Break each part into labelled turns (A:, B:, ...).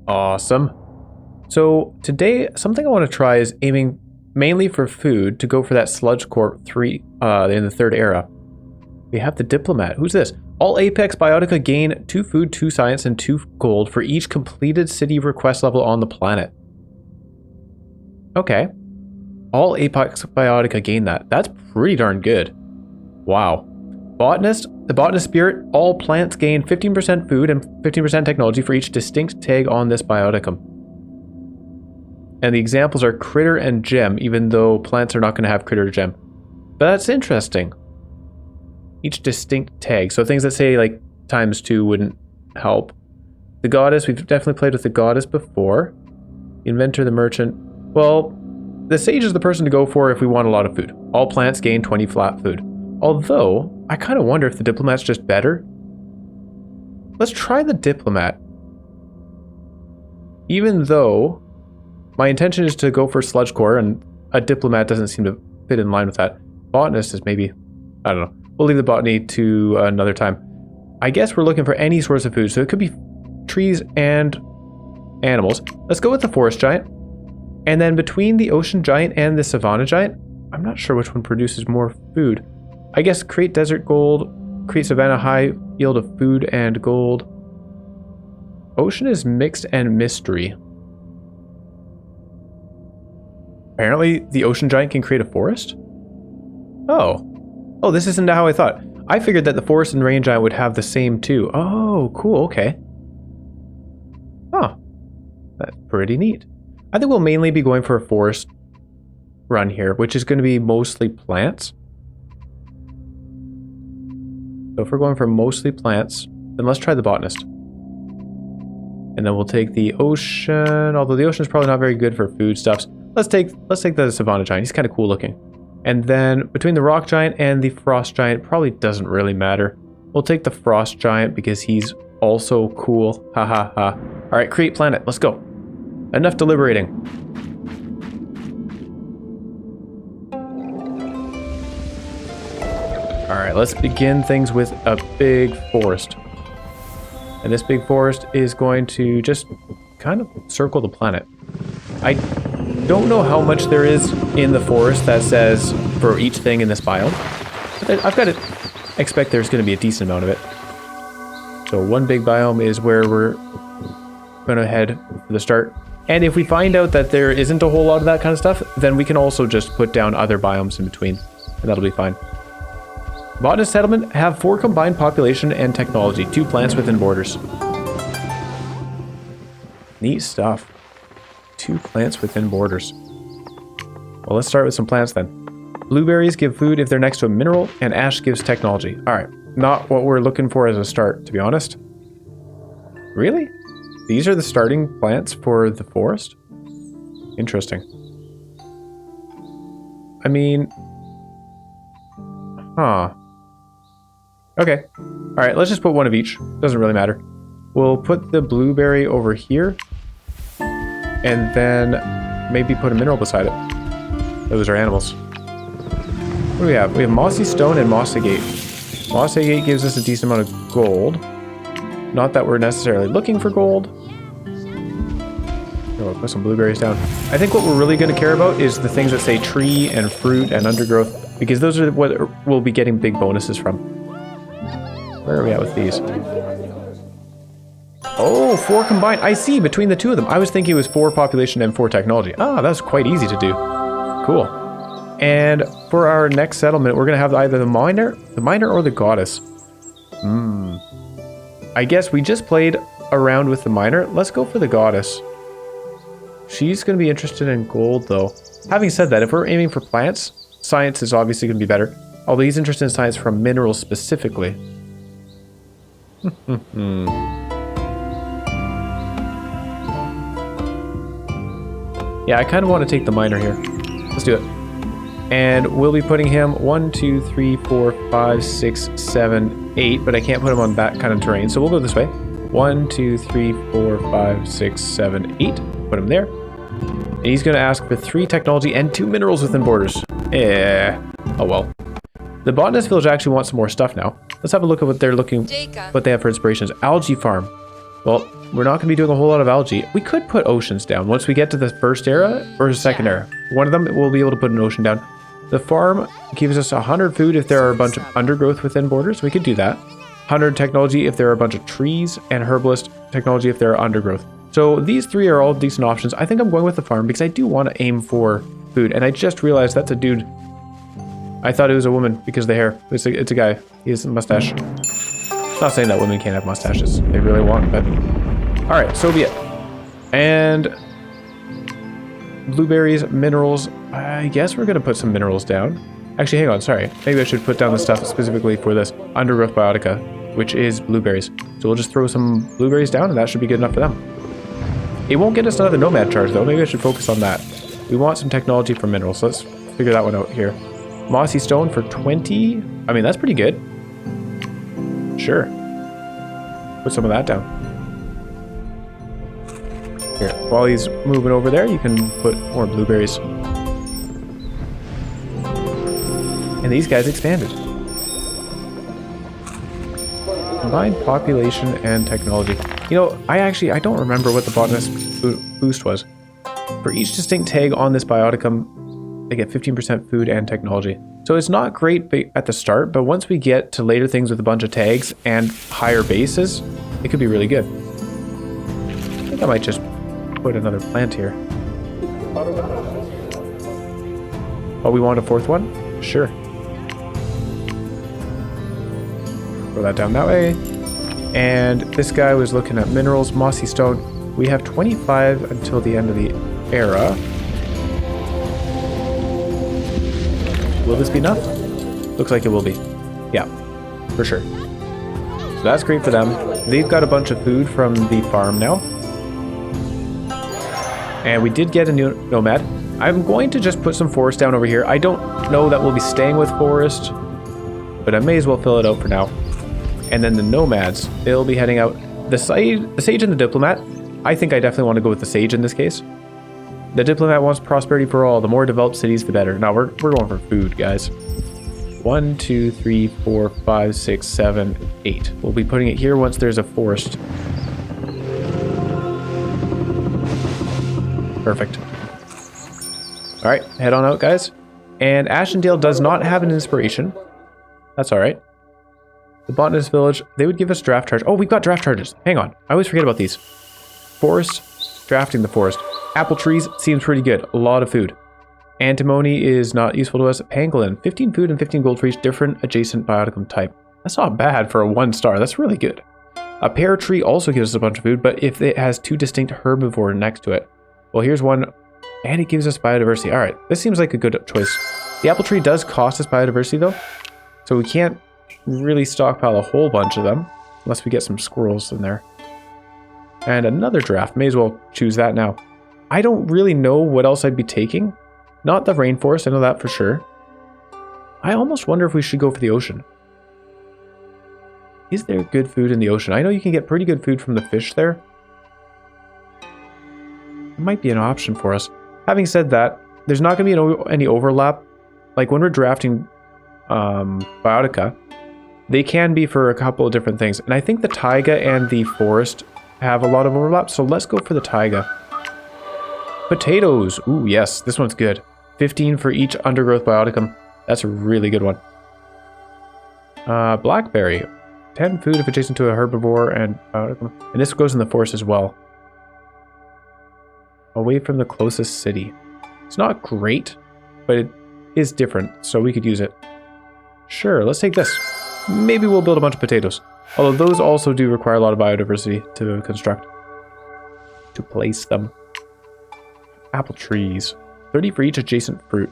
A: Awesome. So today, something I want to try is aiming mainly for food to go for that Sludge Corp 3 in the third era. We have the Diplomat. Who's this? All Apex Biotica gain 2 food, 2 science, and 2 gold for each completed city request level on the planet. Okay. All Apex Biotica gain that. That's pretty darn good. Wow. Botanist. The Botanist Spirit. All plants gain 15% food and 15% technology for each distinct tag on this Bioticum. And the examples are Critter and Gem, even though plants are not going to have Critter or Gem. But that's interesting. Each distinct tag. So things that say like ×2 wouldn't help. The Goddess. We've definitely played with the Goddess before. Inventor, the Merchant. Well, the Sage is the person to go for if we want a lot of food. All plants gain 20 flat food. Although, I kind of wonder if the Diplomat's just better. Let's try the Diplomat. Even though my intention is to go for Sludge Corp, and a Diplomat doesn't seem to fit in line with that. Botanist is maybe, I don't know. We'll leave the botany to another time. I guess we're looking for any source of food, so it could be trees and animals. Let's go with the Forest Giant. And then between the Ocean Giant and the Savanna Giant, I'm not sure which one produces more food. I guess create desert gold, create savanna high yield of food and gold. Ocean is mixed and mystery. Apparently the Ocean Giant can create a forest? Oh, this isn't how I thought. I figured that the Forest and Rain Giant would have the same too. Oh, cool, okay. Huh, that's pretty neat. I think we'll mainly be going for a forest run here, which is going to be mostly plants. So if we're going for mostly plants, then let's try the Botanist. And then we'll take the Ocean, although the Ocean is probably not very good for foodstuffs. Let's take the Savanna Giant. He's kind of cool looking. And then between the Rock Giant and the Frost Giant, probably doesn't really matter. We'll take the Frost Giant because he's also cool. Ha ha ha. All right, create planet. Let's go. Enough deliberating. All right, let's begin things with a big forest. And this big forest is going to just kind of circle the planet. I don't know how much there is in the forest that says for each thing in this biome, but I've got to expect there's going to be a decent amount of it. So one big biome is where we're going to head for the start. And if we find out that there isn't a whole lot of that kind of stuff, then we can also just put down other biomes in between, and that'll be fine. Botanist settlement have 4 combined population and technology, 2 plants within borders. Neat stuff. 2 plants within borders. Well, let's start with some plants then. Blueberries give food if they're next to a mineral, and ash gives technology. Alright, not what we're looking for as a start, to be honest. Really? These are the starting plants for the forest? Interesting. I mean... Huh. Okay. Alright, let's just put one of each. Doesn't really matter. We'll put the blueberry over here. And then maybe put a mineral beside it. Those are animals. What do we have? We have mossy stone and moss agate. Moss agate gives us a decent amount of gold. Not that we're necessarily looking for gold. We'll put some blueberries down. I think what we're really going to care about is the things that say tree and fruit and undergrowth, because those are what we'll be getting big bonuses from. Where are we at with these? Oh, 4 combined. I see, between the 2 of them. I was thinking it was 4 population and 4 technology. Ah, that's quite easy to do. Cool. And for our next settlement, we're going to have either the miner or the Goddess. I guess we just played around with the miner. Let's go for the Goddess. She's going to be interested in gold, though. Having said that, if we're aiming for plants, science is obviously going to be better. Although he's interested in science from minerals specifically. Yeah, I kind of want to take the miner here. Let's do it. And we'll be putting him 1, 2, 3, 4, 5, 6, 7, 8, but I can't put him on that kind of terrain, so we'll go this way. 1, 2, 3, 4, 5, 6, 7, 8. Put him there. And he's going to ask for 3 technology and 2 minerals within borders. Oh well. The botanist village actually wants some more stuff now. Let's have a look at what they're what they have for inspirations. Algae farm. Well, we're not going to be doing a whole lot of algae. We could put oceans down once we get to the first era or the second era. One of them, we'll be able to put an ocean down. The farm gives us 100 food if there are a bunch of undergrowth within borders. We could do that. 100 technology if there are a bunch of trees, and herbalist technology if there are undergrowth. So these three are all decent options. I think I'm going with the farm because I do want to aim for food. And I just realized that's a dude. I thought it was a woman because of the hair. It's a guy. He has a mustache. Not saying that women can't have mustaches. They really want, but... Alright, so be it. And... blueberries, minerals. I guess we're going to put some minerals down. Actually, hang on, sorry. Maybe I should put down the stuff specifically for this undergrowth biotica, which is blueberries. So we'll just throw some blueberries down and that should be good enough for them. It won't get us another nomad charge though. Maybe I should focus on that. We want some technology for minerals. So let's figure that one out here. Mossy stone for 20. I mean, that's pretty good. Sure. Put some of that down. Here, while he's moving over there, you can put more blueberries. And these guys expanded. Combined population and technology. You know, I don't remember what the botanist boost was. For each distinct tag on this bioticum, they get 15% food and technology. So it's not great at the start, but once we get to later things with a bunch of tags and higher bases, it could be really good. I think I might just put another plant here. Oh, we want a fourth one? Sure. Throw that down that way. And this guy was looking at minerals, mossy stone. We have 25 until the end of the era. Will this be enough? Looks like it will be. Yeah, for sure. So that's great for them. They've got a bunch of food from the farm now. And we did get a new nomad. I'm going to just put some forest down over here. I don't know that we'll be staying with forest, but I may as well fill it out for now. And then the nomads, they'll be heading out. The sage and the diplomat, I think I definitely want to go with the sage in this case. The diplomat wants prosperity for all. The more developed cities, the better. Now we're going for food, guys. 1, 2, 3, 4, 5, 6, 7, 8. We'll be putting it here once there's a forest. Perfect. All right, head on out, guys. And Ashendale does not have an inspiration. That's all right. The botanist village, they would give us draft charge. Oh, we've got draft charges. Hang on. I always forget about these. Forest, drafting the forest. Apple trees seems pretty good. A lot of food. Antimony is not useful to us. Pangolin, 15 food and 15 gold for each different adjacent bioticum type. That's not bad for a 1 star. That's really good. A pear tree also gives us a bunch of food, but if it has 2 distinct herbivores next to it. Well, here's one, and it gives us biodiversity. All right, this seems like a good choice. The apple tree does cost us biodiversity though, so we can't really stockpile a whole bunch of them unless we get some squirrels in there. And another draft, may as well choose that now. I don't really know what else I'd be taking. Not the rainforest, I know that for sure. I almost wonder if we should go for the ocean. Is there good food in the ocean? I know you can get pretty good food from the fish there. It might be an option for us. Having said that, there's not going to be any overlap. Like when we're drafting biotica, they can be for a couple of different things. And I think the taiga and the forest have a lot of overlap, so let's go for the taiga. Potatoes. Ooh, yes, this one's good. 15 for each undergrowth bioticum. That's a really good one. Blackberry. 10 food if adjacent to a herbivore and bioticum. And this goes in the forest as well. Away from the closest city. It's not great, but it is different, so we could use it. Sure, let's take this. Maybe we'll build a bunch of potatoes. Although those also do require a lot of biodiversity to construct. To place them. Apple trees. 30 for each adjacent fruit.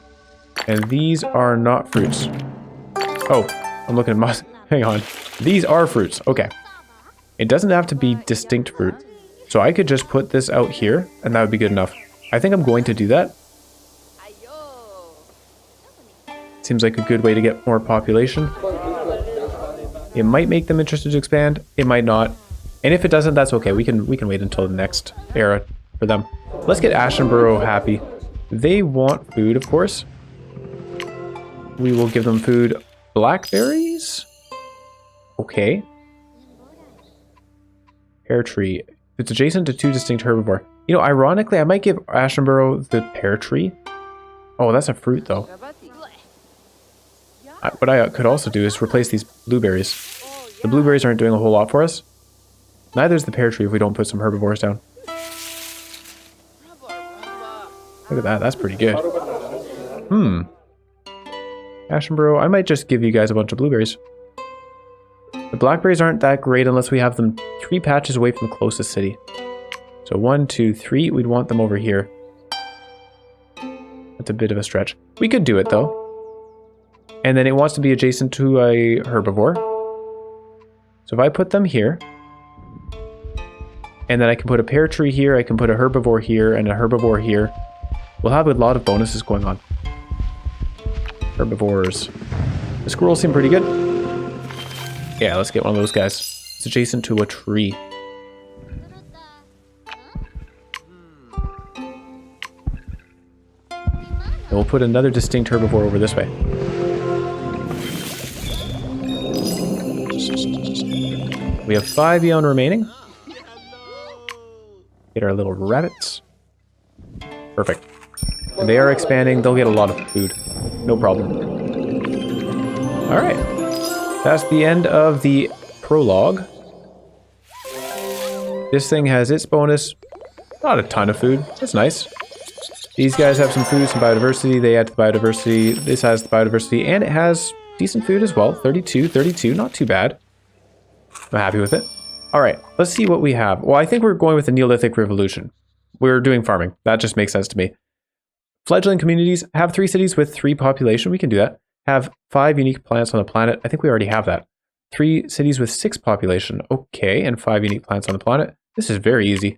A: And these are not fruits. Oh, I'm looking at moss. Hang on. These are fruits. Okay. It doesn't have to be distinct fruit. So I could just put this out here, and that would be good enough. I think I'm going to do that. Seems like a good way to get more population. It might make them interested to expand. It might not. And if it doesn't, that's okay. We can wait until the next era for them. Let's get Ashenborough happy. They want food, of course. We will give them food. Blackberries? Okay. Pear tree. It's adjacent to 2 distinct herbivore. You know, ironically, I might give Ashenborough the pear tree. Oh, that's a fruit, though. What I could also do is replace these blueberries. The blueberries aren't doing a whole lot for us. Neither is the pear tree if we don't put some herbivores down. Look at that, that's pretty good. Ashenborough, I might just give you guys a bunch of blueberries. The blackberries aren't that great unless we have them 3 patches away from the closest city. So 1, 2, 3, we'd want them over here. That's a bit of a stretch. We could do it though. And then it wants to be adjacent to a herbivore. So if I put them here, and then I can put a pear tree here, I can put a herbivore here, and a herbivore here, we'll have a lot of bonuses going on. Herbivores. The squirrels seem pretty good. Yeah, let's get one of those guys. It's adjacent to a tree. And we'll put another distinct herbivore over this way. We have 5 Eon remaining. Get our little rabbits. Perfect. And they are expanding. They'll get a lot of food. No problem. Alright. That's the end of the prologue. This thing has its bonus. Not a ton of food. That's nice. These guys have some food, some biodiversity. They add to the biodiversity. This has the biodiversity. And it has decent food as well. 32, 32. Not too bad. I'm happy with it. Alright, let's see what we have. Well, I think we're going with the Neolithic Revolution. We're doing farming. That just makes sense to me. Fledgling communities have 3 cities with 3 population. We can do that. Have 5 unique plants on the planet. I think we already have that. 3 cities with 6 population. Okay, and 5 unique plants on the planet. This is very easy.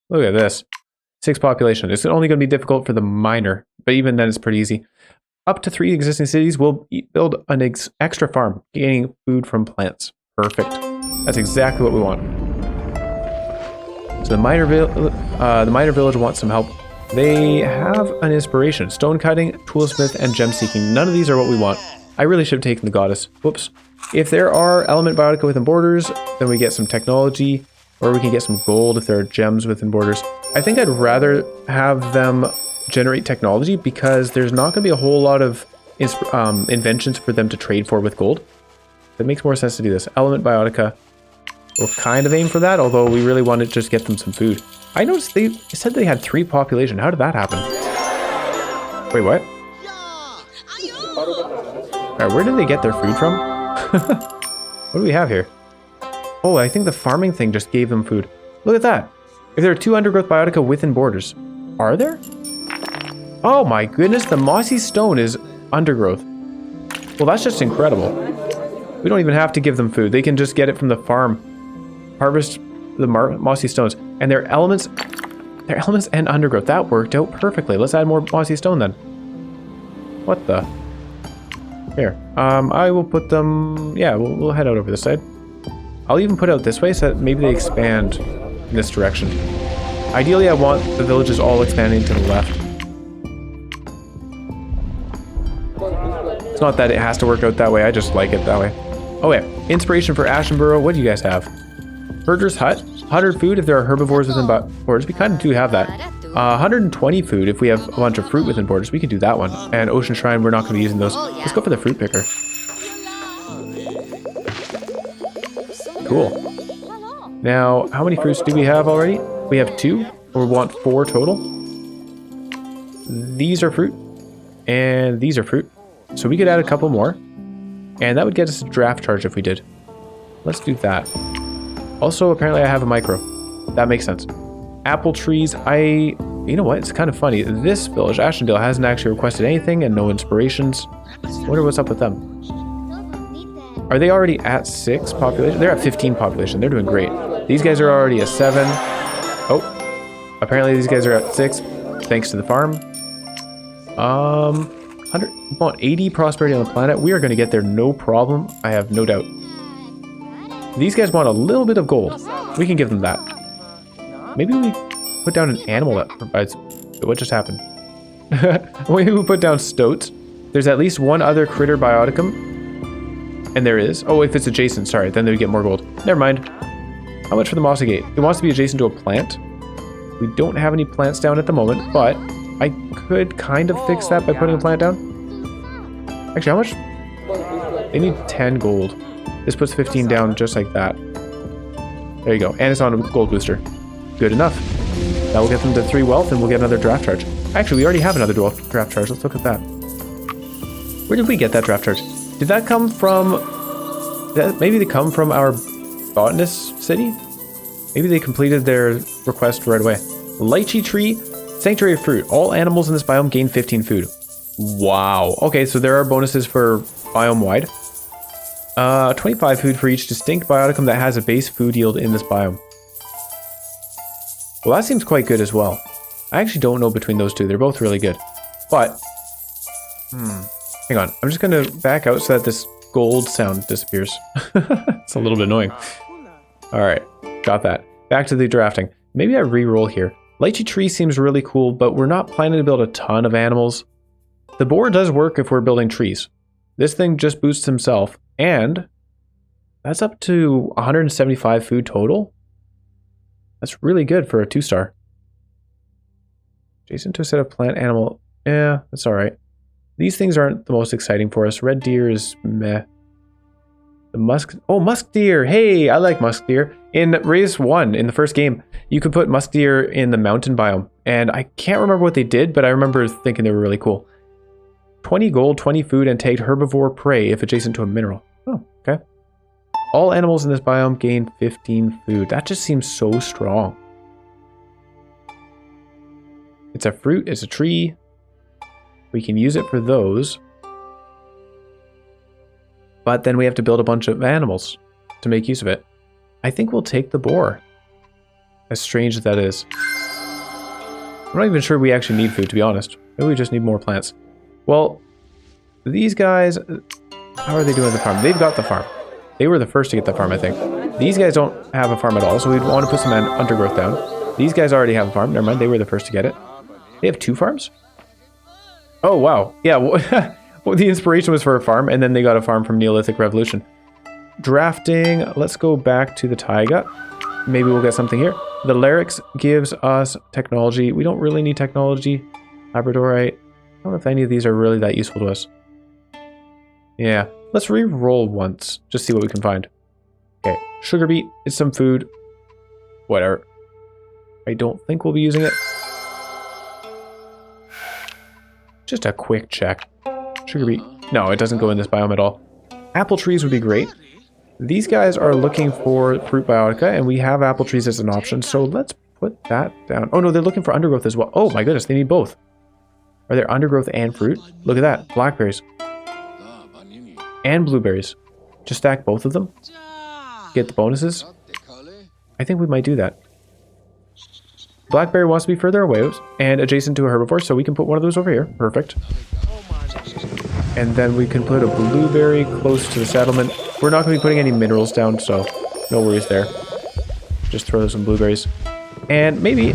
A: Look at this. 6 population. It's only going to be difficult for the minor, but even then it's pretty easy. Up to 3 existing cities will build an extra farm, gaining food from plants. Perfect. That's exactly what we want. So the minor village wants some help. They have an inspiration. Stone cutting, toolsmith, and gem seeking. None of these are what we want. I really should have taken the goddess. Whoops. If there are element biotica within borders, then we get some technology, or we can get some gold if there are gems within borders. I think I'd rather have them generate technology because there's not going to be a whole lot of inventions for them to trade for with gold. It makes more sense to do this. Element biotica. We'll kind of aim for that, although we really want to just get them some food. I noticed they said they had 3 population. How did that happen? Wait, what? Alright, where did they get their food from? What do we have here? Oh, I think the farming thing just gave them food. Look at that. If there are 2 undergrowth biotica within borders. Are there? Oh my goodness, the mossy stone is undergrowth. Well, that's just incredible. We don't even have to give them food. They can just get it from the farm. Harvest the mossy stones. And their elements and undergrowth. That worked out perfectly. Let's add more mossy stone then. What the? Here. I will put them... Yeah, we'll head out over this side. I'll even put out this way so that maybe they expand in this direction. Ideally, I want the villages all expanding to the left. It's not that it has to work out that way. I just like it that way. Oh yeah, inspiration for Ashenborough. What do you guys have? Herder's hut. 100 food if there are herbivores within borders. We kind of do have that. 120 food if we have a bunch of fruit within borders. We could do that one. And Ocean Shrine, we're not going to be using those. Let's go for the fruit picker. Cool. Now, how many fruits do we have already? We have 2. Or we want 4 total. These are fruit. And these are fruit. So we could add a couple more. And that would get us a draft charge if we did. Let's do that. Also, apparently I have a micro. That makes sense. Apple trees, you know what? It's kind of funny. This village, Ashendale, hasn't actually requested anything and no inspirations. I wonder what's up with them. Are they already at 6 population? They're at 15 population. They're doing great. These guys are already at 7. Oh, apparently these guys are at 6 thanks to the farm. 80 prosperity on the planet. We are going to get there no problem. I have no doubt. These guys want a little bit of gold. We can give them that. Maybe we put down an animal that provides... What just happened? Maybe we put down stoats. There's at least 1 other critter bioticum. And there is. Oh, if it's adjacent, sorry. Then they would get more gold. Never mind. How much for the mossy gate? It wants to be adjacent to a plant. We don't have any plants down at the moment, but I could kind of fix that by putting a plant down. Actually, how much? They need 10 gold. This puts 15 down just like that. There you go. And it's on a gold booster. Good enough. That will get them to 3 wealth and we'll get another draft charge. Actually, we already have another draft charge. Let's look at that. Where did we get that draft charge? Did that come from... Maybe they come from our botanist city? Maybe they completed their request right away. Lychee tree, sanctuary of fruit. All animals in this biome gain 15 food. Wow. Okay, so there are bonuses for biome-wide. 25 food for each distinct bioticum that has a base food yield in this biome. Well, that seems quite good as well. I actually don't know between those two. They're both really good. But, hang on. I'm just going to back out so that this gold sound disappears. It's a little bit annoying. Alright, got that. Back to the drafting. Maybe I re-roll here. Lychee tree seems really cool, but we're not planning to build a ton of animals. The boar does work if we're building trees. This thing just boosts himself, and that's up to 175 food total. That's really good for a 2-star. Adjacent to a set of plant animal. Yeah, that's alright. These things aren't the most exciting for us. Red deer is meh. The musk... Oh, musk deer! Hey, I like musk deer. In Reus 1, in the first game, you could put musk deer in the mountain biome. And I can't remember what they did, but I remember thinking they were really cool. 20 gold, 20 food, and tagged herbivore prey if adjacent to a mineral. Oh, okay. All animals in this biome gain 15 food. That just seems so strong. It's a fruit, it's a tree. We can use it for those. But then we have to build a bunch of animals to make use of it. I think we'll take the boar. As strange as that is. I'm not even sure we actually need food, to be honest. Maybe we just need more plants. Well, these guys... How are they doing at the farm? They've got the farm. They were the first to get the farm, I think. These guys don't have a farm at all, so we'd want to put some undergrowth down. These guys already have a farm. Never mind, they were the first to get it. They have 2 farms? Oh, wow. Yeah, well, the inspiration was for a farm, and then they got a farm from Neolithic Revolution. Drafting. Let's go back to the taiga. Maybe we'll get something here. The larynx gives us technology. We don't really need technology. Labradorite. I don't know if any of these are really that useful to us. Yeah. Let's re-roll once. Just see what we can find. Okay. Sugar beet is some food. Whatever. I don't think we'll be using it. Just a quick check. Sugar beet. No, it doesn't go in this biome at all. Apple trees would be great. These guys are looking for fruit biotica, and we have apple trees as an option, so let's put that down. Oh no, they're looking for undergrowth as well. Oh my goodness, they need both. Are there undergrowth and fruit? Look at that. Blackberries. And blueberries. Just stack both of them. Get the bonuses. I think we might do that. Blackberry wants to be further away and adjacent to a herbivore, so we can put one of those over here. Perfect. And then we can put a blueberry close to the settlement. We're not going to be putting any minerals down, so no worries there. Just throw some blueberries. And maybe we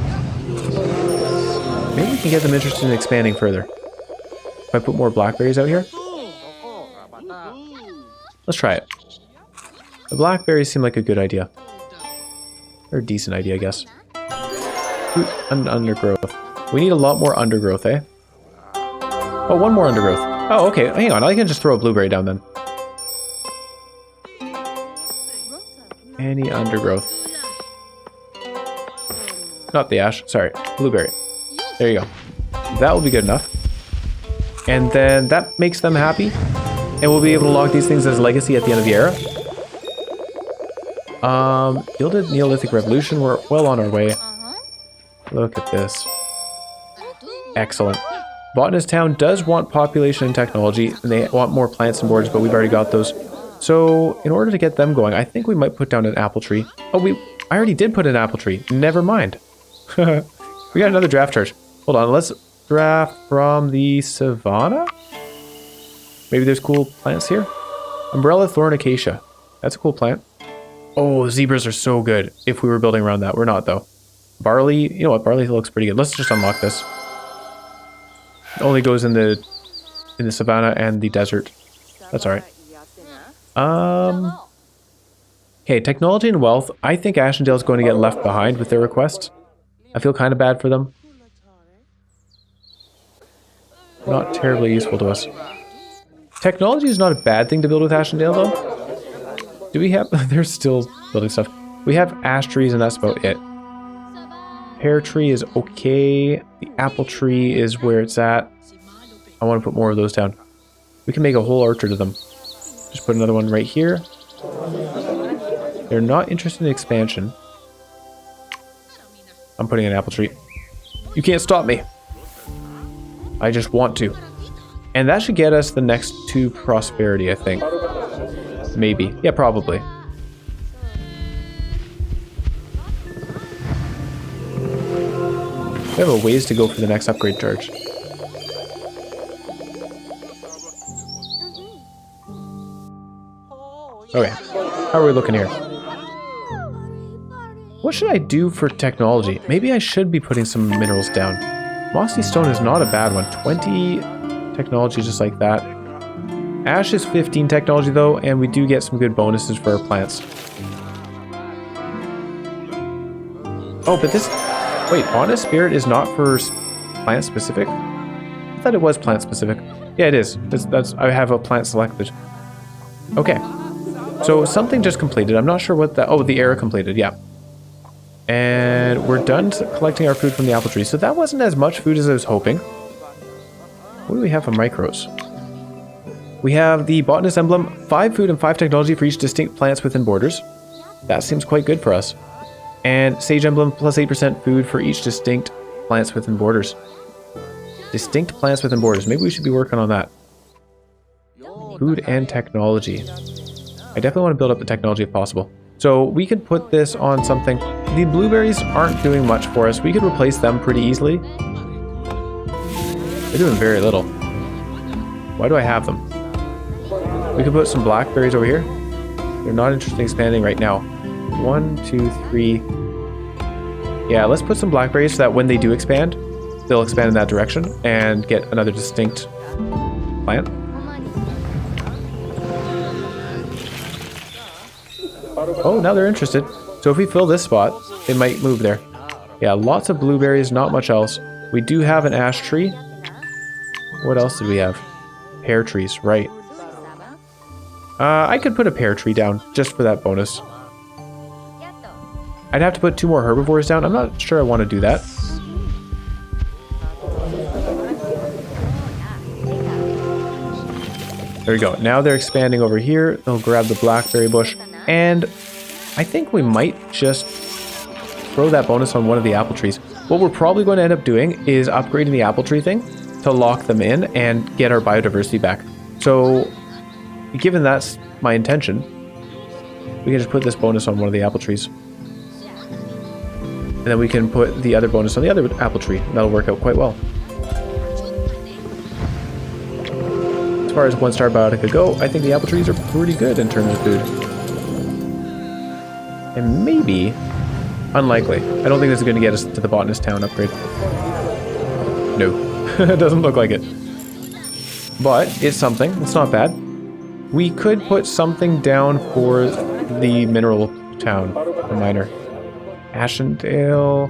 A: can get them interested in expanding further. If I put more blackberries out here. Let's try it. The blackberries seem like a good idea. Or a decent idea, I guess. Fruit and undergrowth. We need a lot more undergrowth, eh? Oh, one more undergrowth. Oh, okay. Hang on. I can just throw a blueberry down then. Any undergrowth. Not the ash. Sorry. Blueberry. There you go. That will be good enough. And then that makes them happy. And we'll be able to log these things as legacy at the end of the era. Gilded Neolithic Revolution. We're well on our way. Look at this. Excellent. Botanist Town does want population and technology, and they want more plants and boards, but we've already got those. So, in order to get them going, I think we might put down an apple tree. Oh, I already did put an apple tree. Never mind. We got another draft charge. Hold on, let's draft from the savannah? Maybe there's cool plants here? Umbrella Thorn Acacia. That's a cool plant. Oh, zebras are so good if we were building around that. We're not, though. Barley, you know what? Barley looks pretty good. Let's just unlock this. It only goes in the savannah and the desert. That's alright. Okay, technology and wealth. I think Ashendale is going to get left behind with their requests. I feel kind of bad for them. Not terribly useful to us. Technology is not a bad thing to build with Ashendale, though. Do we have... They're still building stuff. We have ash trees, and that's about it. Pear tree is okay. The apple tree is where it's at. I want to put more of those down. We can make a whole orchard of them. Just put another one right here. They're not interested in expansion. I'm putting an apple tree. You can't stop me. I just want to. And that should get us the next 2 prosperity, I think. Maybe. Yeah, probably. We have a ways to go for the next upgrade charge. Okay. How are we looking here? What should I do for technology? Maybe I should be putting some minerals down. Mossy stone is not a bad one. 20 technology just like that. Ash is 15 technology though, and we do get some good bonuses for our plants. Oh, but this... Wait, Honest Spirit is not for plant specific? I thought it was plant specific. Yeah, it is. That's I have a plant selected. Okay. So something just completed. I'm not sure what that... Oh, the era completed, yeah. And we're done collecting our food from the apple tree. So that wasn't as much food as I was hoping. What do we have for micros? We have the botanist emblem, 5 food and 5 technology for each distinct plants within borders. That seems quite good for us. And sage emblem, plus 8% food for each distinct plants within borders. Distinct plants within borders. Maybe we should be working on that. Food and technology. I definitely want to build up the technology if possible. So we could put this on something. The blueberries aren't doing much for us. We could replace them pretty easily. They're doing very little. Why do I have them? We could put some blackberries over here. They're not interested in expanding right now. 1, 2, 3. Yeah, let's put some blackberries so that when they do expand, they'll expand in that direction and get another distinct plant. Oh, now they're interested. So if we fill this spot, they might move there. Yeah, lots of blueberries, not much else. We do have an ash tree. What else did we have? Pear trees, right. I could put a pear tree down just for that bonus. I'd have to put 2 more herbivores down. I'm not sure I want to do that. There we go. Now they're expanding over here. They'll grab the blackberry bush. And I think we might just throw that bonus on one of the apple trees. What we're probably going to end up doing is upgrading the apple tree thing to lock them in and get our biodiversity back. So, given that's my intention, we can just put this bonus on one of the apple trees. And then we can put the other bonus on the other apple tree. That'll work out quite well. As far as 1-star biotica go, I think the apple trees are pretty good in terms of food. And maybe, unlikely. I don't think this is going to get us to the botanist town upgrade. No, it doesn't look like it. But it's something. It's not bad. We could put something down for the mineral town, the miner. Ashendale.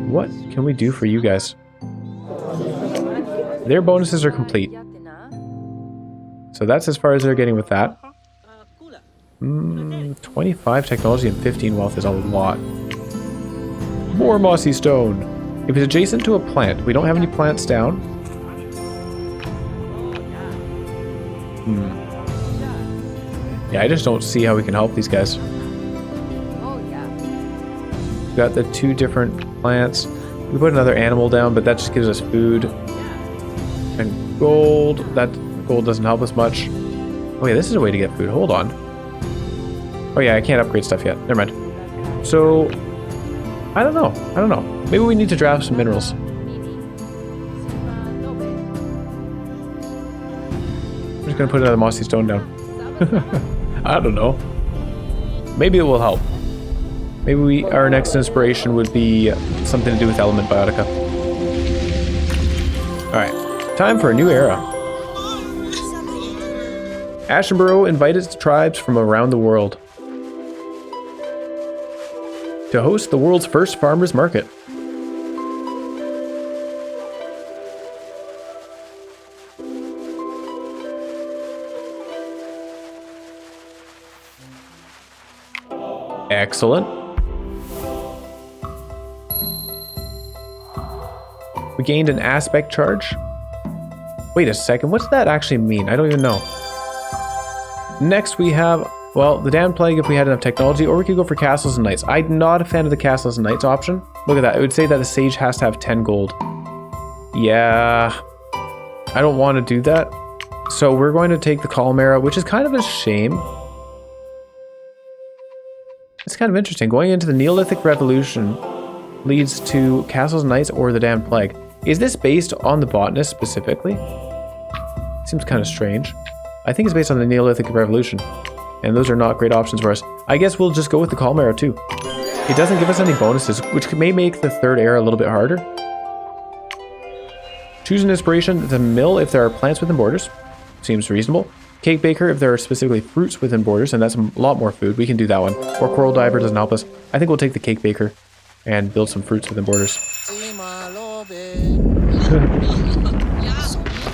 A: What can we do for you guys? Their bonuses are complete. So that's as far as they're getting with that. 25 technology and 15 wealth is a lot. More mossy stone. If it's adjacent to a plant, we don't have any plants down. Yeah, I just don't see how we can help these guys. We've got the 2 different plants. We put another animal down, but that just gives us food. And gold. That gold doesn't help us much. Oh yeah, this is a way to get food. Hold on. Oh yeah, I can't upgrade stuff yet. Never mind. So, I don't know. Maybe we need to draft some minerals. I'm just gonna put another mossy stone down. I don't know. Maybe it will help. Maybe our next inspiration would be something to do with element biotica. Alright, time for a new era. Ashenborough invited its tribes from around the world. to host the world's first farmers market. Excellent. We gained an aspect charge. Wait a second, what does that actually mean? I don't even know. Next we have, well, the damn plague if we had enough technology, or we could go for castles and knights. I'm not a fan of the castles and knights option. Look at that, it would say that a sage has to have 10 gold. Yeah, I don't want to do that. So we're going to take the column era, which is kind of a shame. It's kind of interesting. Going into the Neolithic Revolution leads to castles and knights or the damn plague. Is this based on the botanist specifically? Seems kind of strange. I think it's based on the Neolithic Revolution. And those are not great options for us. I guess we'll just go with the column era too. It doesn't give us any bonuses, which may make the third era a little bit harder. Choose an inspiration, the mill if there are plants within borders. Seems reasonable. Cake baker if there are specifically fruits within borders, and that's a lot more food. We can do that one. Or coral diver doesn't help us. I think we'll take the cake baker and build some fruits within borders.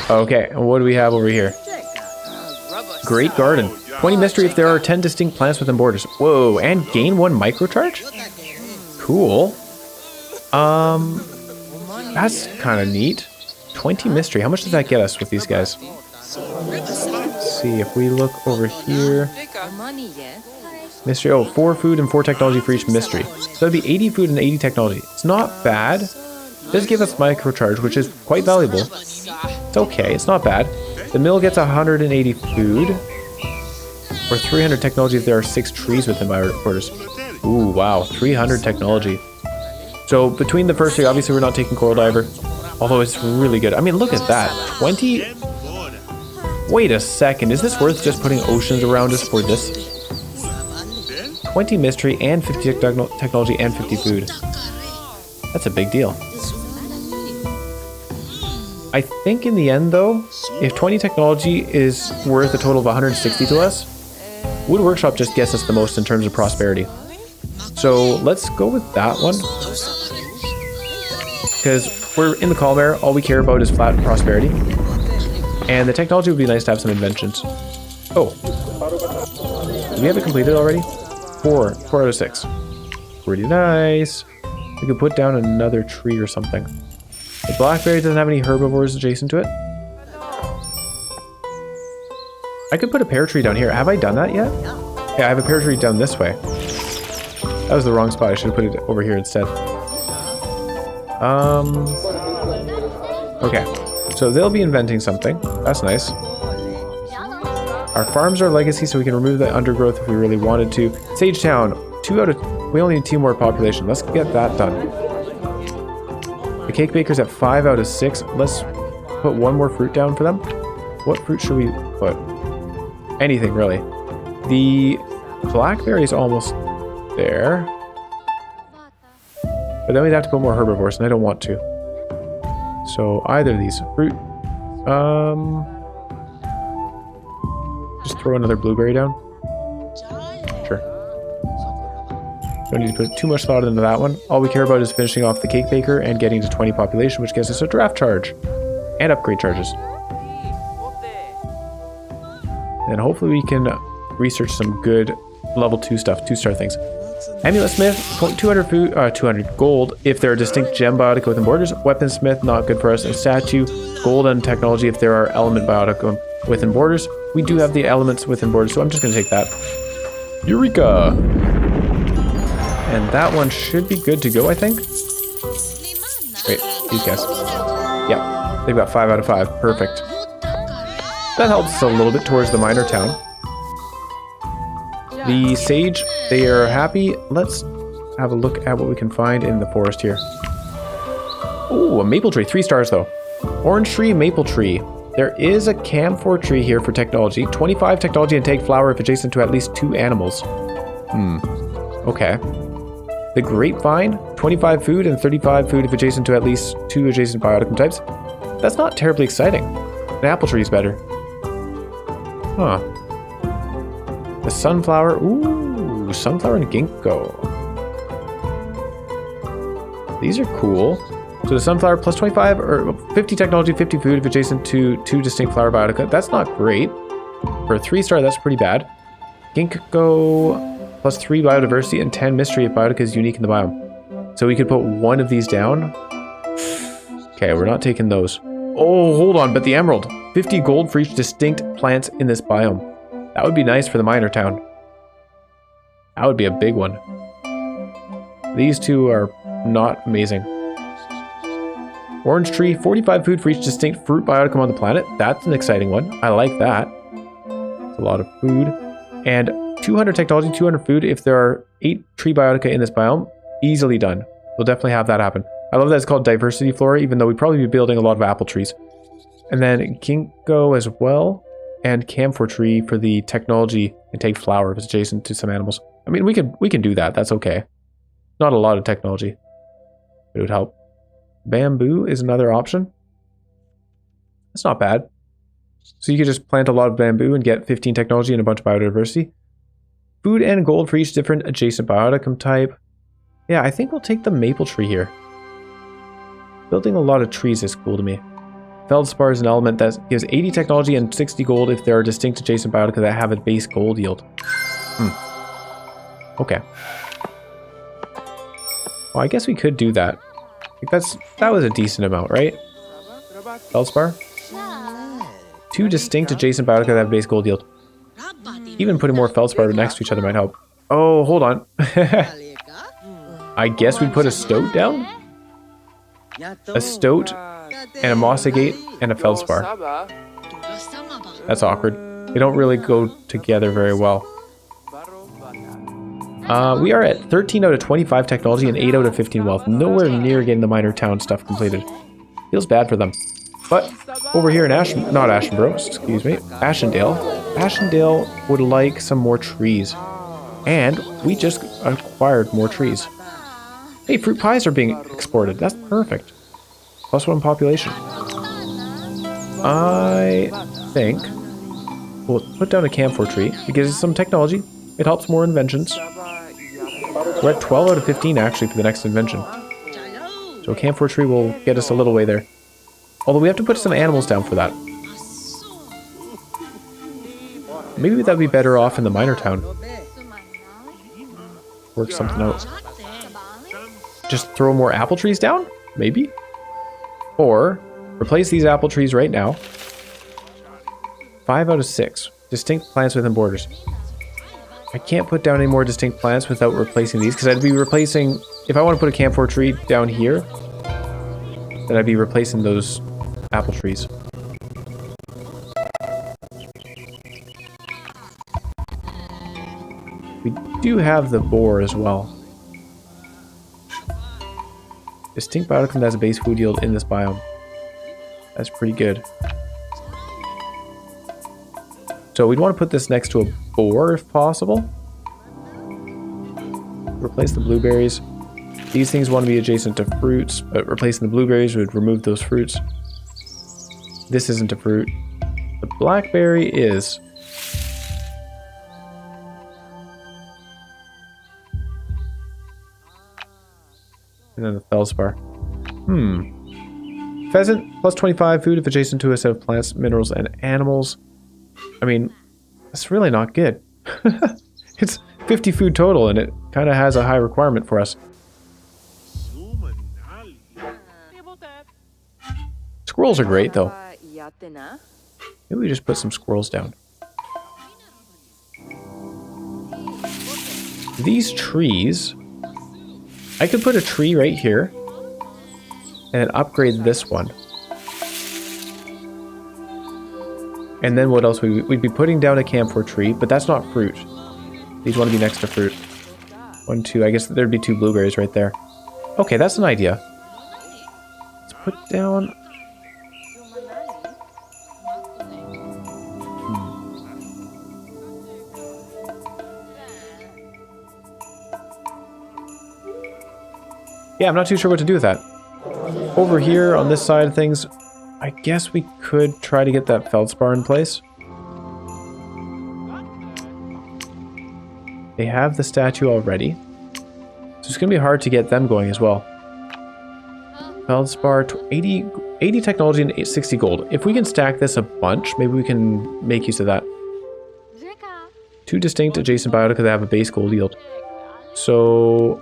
A: Okay, and what do we have over here? Great garden. 20 mystery if there are 10 distinct plants within borders. Whoa, and gain 1 microcharge? Cool. That's kind of neat. 20 mystery. How much does that get us with these guys? Let's see if we look over here. Mystery. Oh, 4 food and 4 technology for each mystery. So that'd be 80 food and 80 technology. It's not bad. It does give us microcharge, which is quite valuable. It's okay. It's not bad. The mill gets 180 food. Or 300 technology if there are 6 trees within my borders. Ooh, wow. 300 technology. So between the first 3, obviously we're not taking coral diver. Although it's really good. I mean, look at that. 20... Wait a second. Is this worth just putting oceans around us for this? 20 mystery and 50 technology and 50 food. That's a big deal. I think in the end though, if 20 technology is worth a total of 160 to us, Wood Workshop just gets us the most in terms of prosperity. So let's go with that one. Because we're in the column era, all we care about is flat prosperity. And the technology would be nice to have some inventions. Oh. Do we have it completed already? 4 out of 6. Pretty nice. We could put down another tree or something. The blackberry doesn't have any herbivores adjacent to it. I could put a pear tree down here. Have I done that yet? Yeah, I have a pear tree down this way. That was the wrong spot. I should have put it over here instead. Okay. So they'll be inventing something. That's nice. Our farms are legacy, so we can remove the undergrowth if we really wanted to. Sage Town. 2 out of... We only need 2 more population. Let's get that done. The cake baker's at 5 out of 6. Let's put 1 more fruit down for them. What fruit should we put? Anything, really. The blackberry's almost there. But then we'd have to put more herbivores, and I don't want to. So either of these. Fruit. Just throw another blueberry down. Sure. Don't need to put too much thought into that one. All we care about is finishing off the cake baker and getting to 20 population, which gets us a draft charge. And upgrade charges. And hopefully we can research some good level 2 stuff, 2-star things. Amulet Smith, 200 food, 200 gold if there are distinct gem biotic within borders. Weaponsmith, not good for us. And statue, gold and technology if there are element biotic within borders. We do have the elements within borders, so I'm just going to take that. Eureka! And that one should be good to go, I think. Wait, these guys. Yeah, they've got 5 out of 5. Perfect. That helps us a little bit towards the minor town. The sage, they are happy. Let's have a look at what we can find in the forest here. Oh, a maple tree. 3 stars though. Orange tree, maple tree. There is a camphor tree here for technology. 25 technology and take flower if adjacent to at least 2 animals. Okay. The grapevine, 25 food and 35 food if adjacent to at least 2 adjacent biotic types. That's not terribly exciting. An apple tree is better. Huh. The sunflower, ooh, sunflower and ginkgo. These are cool. So the sunflower plus 25 or 50 technology, 50 food if adjacent to 2 distinct flower biotica. That's not great. For a 3-star, that's pretty bad. Ginkgo plus 3 biodiversity and 10 mystery if biotica is unique in the biome. So we could put one of these down. Okay, we're not taking those. Oh, hold on, but the emerald. 50 gold for each distinct plants in this biome. That would be nice for the miner town. That would be a big one. These two are not amazing. Orange tree, 45 food for each distinct fruit bioticum on the planet. That's an exciting one. I like that. It's a lot of food. And 200 technology, 200 food if there are 8 tree biotica in this biome. Easily done. We'll definitely have that happen. I love that it's called diversity flora, even though we'd probably be building a lot of apple trees. And then ginkgo as well, and camphor tree for the technology and take flower if it's adjacent to some animals. I mean, we can do that. That's okay. Not a lot of technology. It would help. Bamboo is another option. That's not bad. So you could just plant a lot of bamboo and get 15 technology and a bunch of biodiversity. Food and gold for each different adjacent bioticum type. Yeah, I think we'll take the maple tree here. Building a lot of trees is cool to me. Feldspar is an element that gives 80 technology and 60 gold if there are distinct adjacent biotica that have a base gold yield. Okay. Well, I guess we could do that. That was a decent amount, right? Feldspar? 2 distinct adjacent biotica that have base gold yield. Even putting more feldspar next to each other might help. Oh, hold on. I guess we'd put a stoat down? A stoat and a moss agate and a feldspar. That's awkward. They don't really go together very well. We are at 13 out of 25 technology and 8 out of 15 wealth. Nowhere near getting the minor town stuff completed. Feels bad for them. But over here in Ashendale would like some more trees. And we just acquired more trees. Hey, fruit pies are being exported. That's perfect. +1 population. I think we'll put down a camphor tree. It gives us some technology. It helps more inventions. We're at 12 out of 15 actually for the next invention. So a camphor tree will get us a little way there. Although we have to put some animals down for that. Maybe that'd be better off in the minor town. Work something out. Just throw more apple trees down? Maybe? Or replace these apple trees right now. 5 out of 6. Distinct plants within borders. I can't put down any more distinct plants without replacing these, because I'd be replacing... If I want to put a camphor tree down here, then I'd be replacing those apple trees. We do have the boar as well. Distinct bioticum that has a base food yield in this biome. That's pretty good. So we'd want to put this next to a boar if possible. Replace the blueberries. These things want to be adjacent to fruits, but replacing the blueberries would remove those fruits. This isn't a fruit. The blackberry is. And then the feldspar. Pheasant, +25 food if adjacent to a set of plants, minerals, and animals. I mean, that's really not good. It's 50 food total, and it kind of has a high requirement for us. Squirrels are great, though. Maybe we just put some squirrels down. These trees... I could put a tree right here, and then upgrade this one. And then what else? We'd be putting down a camphor tree, but that's not fruit. These want to be next to fruit. 1, 2, I guess there'd be 2 blueberries right there. Okay, that's an idea. Let's put down... Yeah, I'm not too sure what to do with that. Over here on this side of things, I guess we could try to get that feldspar in place. They have the statue already. So it's going to be hard to get them going as well. Feldspar, 80 technology and 60 gold. If we can stack this a bunch, maybe we can make use of that. 2 distinct adjacent biotica that have a base gold yield. So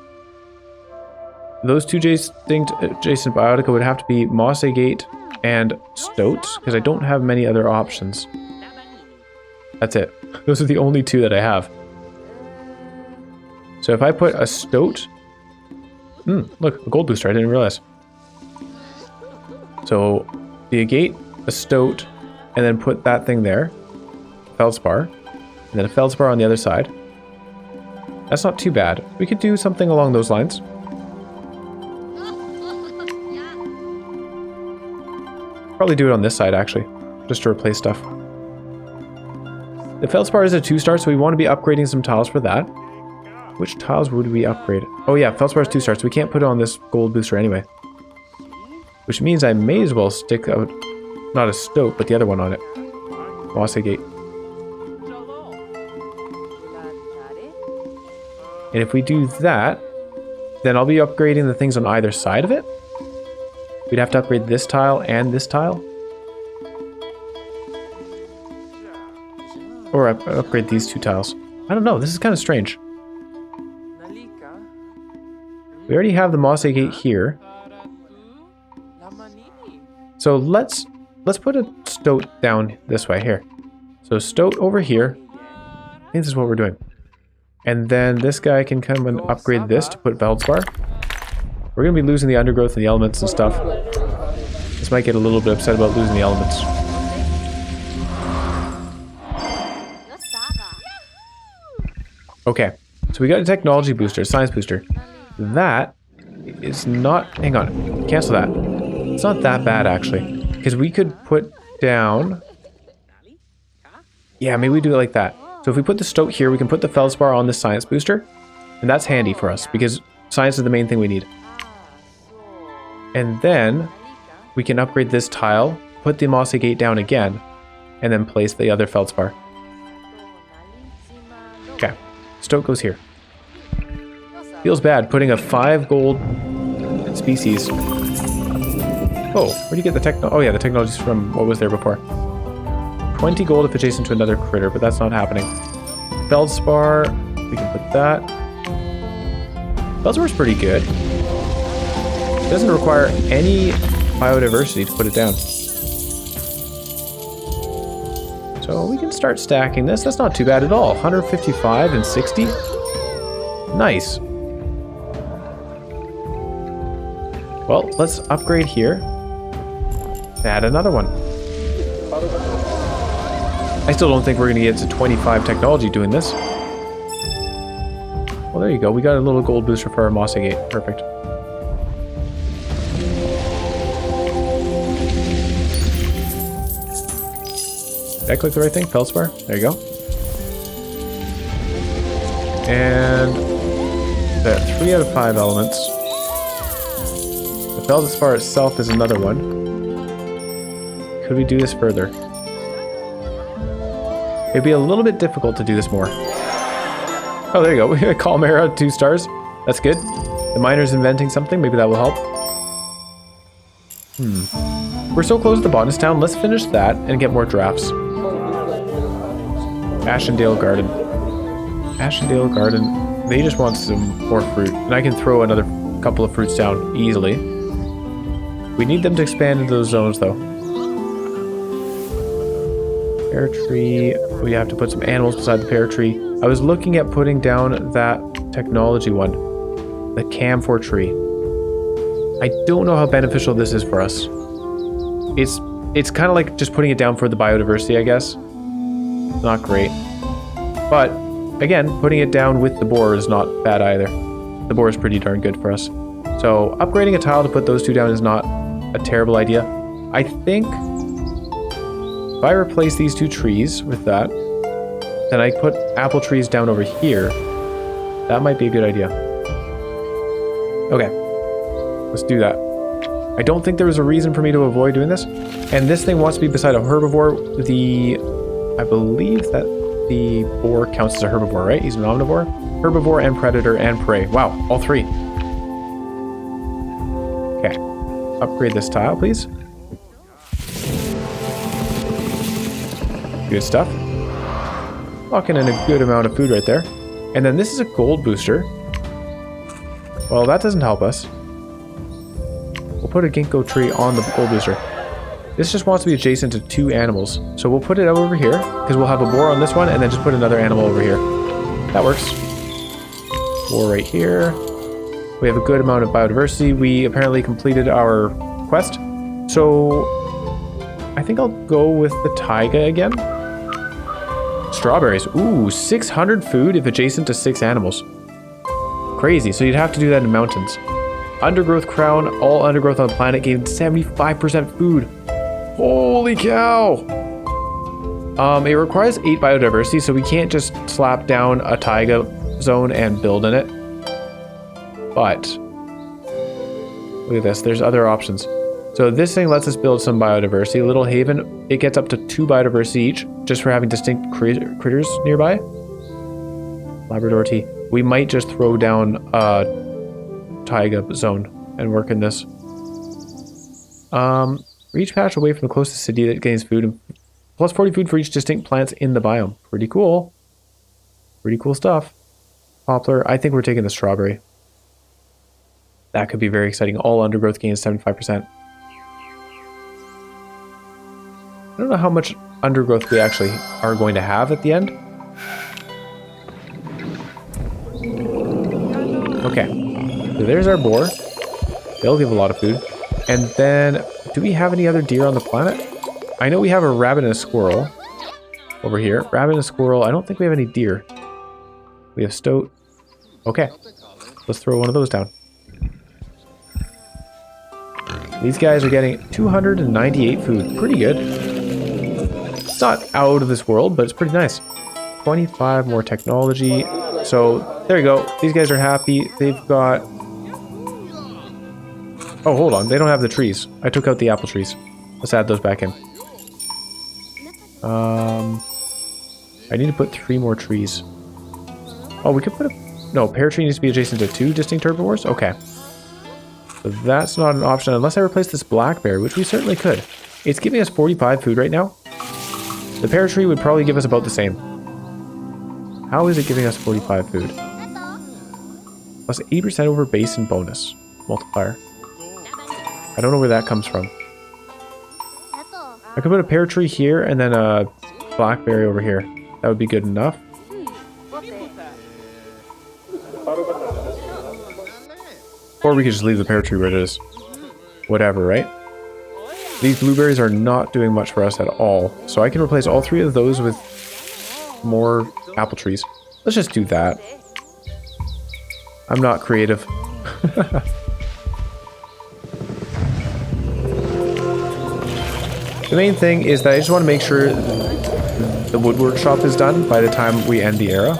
A: those 2 distinct adjacent biotica would have to be Moss Agate and Stoat, because I don't have many other options. That's it. Those are the only 2 that I have. So if I put a Stoat... look, a gold booster, I didn't realize. So the Agate, a Stoat, and then put that thing there. Feldspar. And then a Feldspar on the other side. That's not too bad. We could do something along those lines. Probably do it on this side, actually. Just to replace stuff. The Feldspar is a 2-star, so we want to be upgrading some tiles for that. Which tiles would we upgrade? Oh yeah, Feldspar is 2-star, so we can't put it on this gold booster anyway. Which means I may as well stick out, not a Stoat, but the other one on it. Moss Agate. And if we do that, then I'll be upgrading the things on either side of it. We'd have to upgrade this tile and this tile. Or upgrade these 2 tiles. I don't know, this is kind of strange. We already have the Moss Agate here. So let's put a Stoat down this way here. So Stoat over here. I think this is what we're doing. And then this guy can come and upgrade this to put Feldspar. We're going to be losing the undergrowth and the elements and stuff. This might get a little bit upset about losing the elements. Okay, so we got a technology booster, a science booster. That is not... Hang on, cancel that. It's not that bad, actually. Because we could put down... Yeah, maybe we do it like that. So if we put the Stoat here, we can put the Feldspar on the science booster. And that's handy for us, because science is the main thing we need. And then we can upgrade this tile, put the Moss Agate down again, and then place the other Feldspar. Okay, Stoat goes here. Feels bad putting a 5 gold species. Oh, where do you get the techno? Oh yeah, the technology's from what was there before. 20 gold if adjacent to another critter, but that's not happening. Feldspar, we can put that. Feldspar's pretty good. It doesn't require any biodiversity to put it down. So we can start stacking this. That's not too bad at all. 155 and 60. Nice. Well, let's upgrade here. Add another one. I still don't think we're going to get to 25 technology doing this. Well, there you go. We got a little gold booster for our Moss Agate. Perfect. Did I click the right thing? Feldspar? There you go. And that 3 out of 5 elements. The Feldspar itself is another one. Could we do this further? It'd be a little bit difficult to do this more. Oh, there you go. We got Calmera, 2 stars. That's good. The miner's inventing something. Maybe that will help. We're so close to the botanist town. Let's finish that and get more drafts. Ashendale Garden. Ashendale Garden. They just want some more fruit. And I can throw another couple of fruits down easily. We need them to expand into those zones, though. Pear tree. We have to put some animals beside the pear tree. I was looking at putting down that technology one. The camphor tree. I don't know how beneficial this is for us. It's kind of like just putting it down for the biodiversity, I guess. Not great. But, again, putting it down with the boar is not bad either. The boar is pretty darn good for us. So, upgrading a tile to put those 2 down is not a terrible idea. I think if I replace these 2 trees with that, then I put apple trees down over here. That might be a good idea. Okay. Let's do that. I don't think there was a reason for me to avoid doing this. And this thing wants to be beside a herbivore. I believe that the boar counts as a herbivore, right? He's an omnivore. Herbivore and predator and prey. Wow, all 3. Okay. upgrade this tile, please. Good stuff. Locking in a good amount of food right there. And then this is a gold booster. Well, that doesn't help us. We'll put a ginkgo tree on the gold booster. This just wants to be adjacent to 2 animals. So we'll put it over here, because we'll have a boar on this one, and then just put another animal over here. That works. Boar right here. We have a good amount of biodiversity. We apparently completed our quest. So I think I'll go with the taiga again. Strawberries. Ooh, 600 food if adjacent to 6 animals. Crazy. So you'd have to do that in mountains. Undergrowth crown. All undergrowth on the planet gained 75% food. Holy cow! It requires 8 biodiversity, so we can't just slap down a taiga zone and build in it. But look at this. There's other options. So this thing lets us build some biodiversity. Little Haven, it gets up to 2 biodiversity each, just for having distinct critters nearby. Labrador tea. We might just throw down a taiga zone and work in this. Reach patch away from the closest city that gains food, and plus 40 food for each distinct plants in the biome. Pretty cool. Pretty cool stuff. Poplar. I think we're taking the strawberry. That could be very exciting. All undergrowth gains 75%. I don't know how much undergrowth we actually are going to have at the end. Okay. So there's our boar. They'll give a lot of food. And then, do we have any other deer on the planet? I know we have a rabbit and a squirrel over here. Rabbit and a squirrel. I don't think we have any deer. We have stoat. Okay. Let's throw one of those down. These guys are getting 298 food. Pretty good. It's not out of this world, but it's pretty nice. 25 more technology. So, there you go. These guys are happy. They've got... Oh, hold on. They don't have the trees. I took out the apple trees. Let's add those back in. I need to put 3 more trees. Oh, we could put a... No, pear tree needs to be adjacent to 2 distinct herbivores? Okay. So that's not an option unless I replace this blackberry, which we certainly could. It's giving us 45 food right now. The pear tree would probably give us about the same. How is it giving us 45 food? Plus 8% over base and bonus multiplier. I don't know where that comes from. I could put a pear tree here and then a blackberry over here. That would be good enough. Or we could just leave the pear tree where it is. Whatever, right? These blueberries are not doing much for us at all. So I can replace all 3 of those with more apple trees. Let's just do that. I'm not creative. The main thing is that I just want to make sure the wood workshop is done by the time we end the era.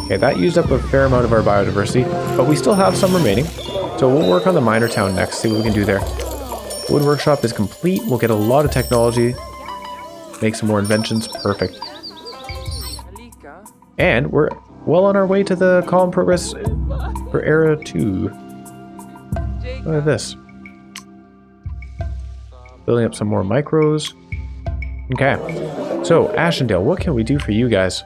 A: Okay, that used up a fair amount of our biodiversity, but we still have some remaining. So we'll work on the minor town next, see what we can do there. Wood workshop is complete. We'll get a lot of technology, make some more inventions. Perfect. And we're well on our way to the column progress for era 2. Look at this. Building up some more micros. Okay. So, Ashendale, what can we do for you guys?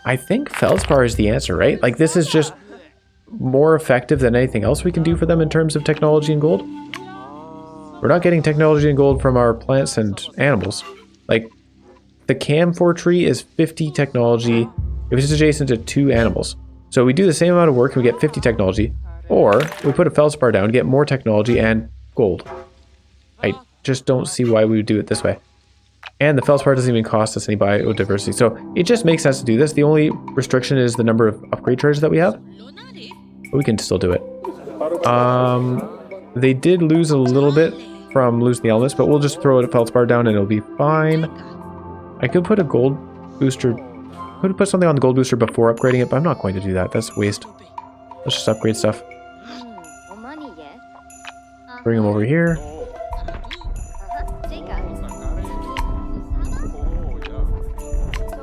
A: I think Feldspar is the answer, right? Like, this is just more effective than anything else we can do for them in terms of technology and gold. We're not getting technology and gold from our plants and animals. Like, the camphor tree is 50 technology if it's adjacent to 2 animals. So we do the same amount of work and we get 50 technology. Or we put a Feldspar down to get more technology and gold. I just don't see why we would do it this way. And the Feldspar doesn't even cost us any biodiversity. So it just makes sense to do this. The only restriction is the number of upgrade charges that we have. But we can still do it. They did lose a little bit from losing the elements, but we'll just throw a Feldspar down and it'll be fine. I could put a gold booster. Could put something on the gold booster before upgrading it, but I'm not going to do that. That's a waste. Let's just upgrade stuff. Bring them over here.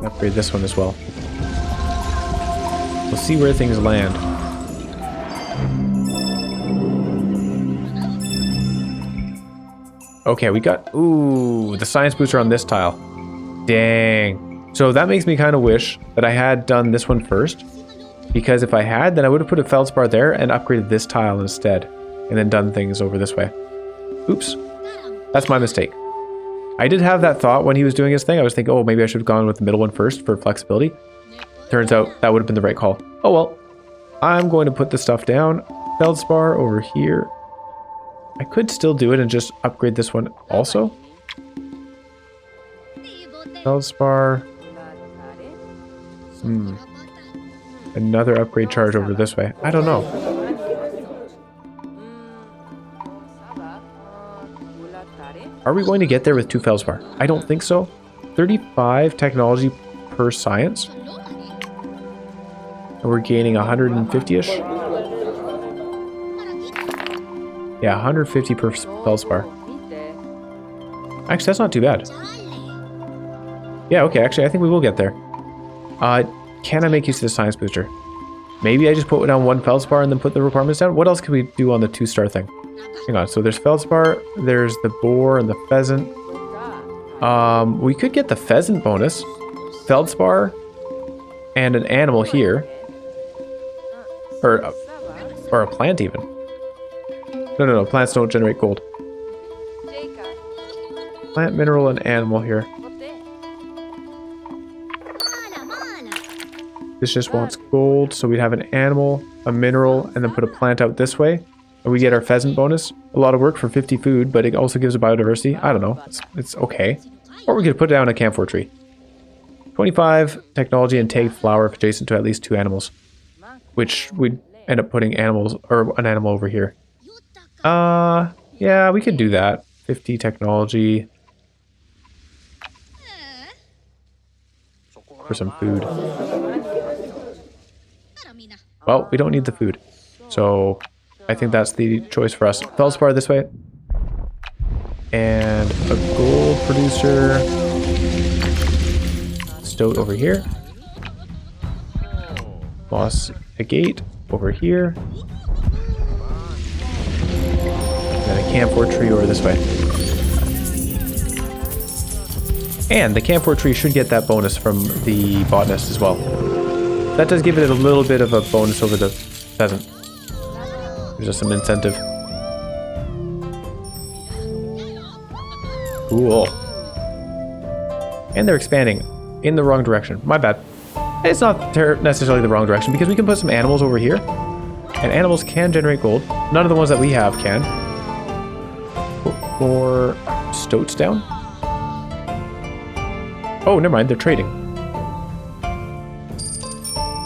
A: Upgrade this one as well. We'll see where things land. Okay, we got... Ooh, the science booster on this tile. Dang. So that makes me kind of wish that I had done this one first. Because if I had, then I would have put a feldspar there and upgraded this tile instead. And then done things over this way. Oops. That's my mistake. I did have that thought when he was doing his thing. I was thinking, oh, maybe I should have gone with the middle one first for flexibility. Turns out that would have been the right call. Oh well. I'm going to put the stuff down. Feldspar over here. I could still do it and just upgrade this one also. Feldspar. Another upgrade charge over this way. I don't know. Are we going to get there with 2 feldspar? I don't think so. 35 technology per science. And we're gaining 150-ish. Yeah, 150 per feldspar. Actually, that's not too bad. Yeah, okay, actually, I think we will get there. Can I make use of the science booster? Maybe I just put down 1 feldspar and then put the requirements down? What else can we do on the 2-star thing? Hang on, so there's feldspar, there's the boar and the pheasant. We could get the pheasant bonus. Feldspar and an animal here. Or a plant even. No, plants don't generate gold. Plant, mineral, and animal here. This just wants gold, so we'd have an animal, a mineral, and then put a plant out this way. And we get our pheasant bonus. A lot of work for 50 food, but it also gives a biodiversity. I don't know. It's okay. Or we could put down a camphor tree. 25 technology and tag flower if adjacent to at least 2 animals. Which we'd end up putting animals, or an animal over here. Yeah, we could do that. 50 technology. For some food. Well, we don't need the food. So, I think that's the choice for us. Feldspar this way. And a gold producer. Stoat over here. Moss agate over here. And a camphor tree over this way. And the camphor tree should get that bonus from the botanist as well. That does give it a little bit of a bonus over the pheasant. There's just some incentive. Cool. And they're expanding in the wrong direction. My bad. It's not necessarily the wrong direction because we can put some animals over here. And animals can generate gold. None of the ones that we have can. Put more stoats down. Oh, never mind. They're trading.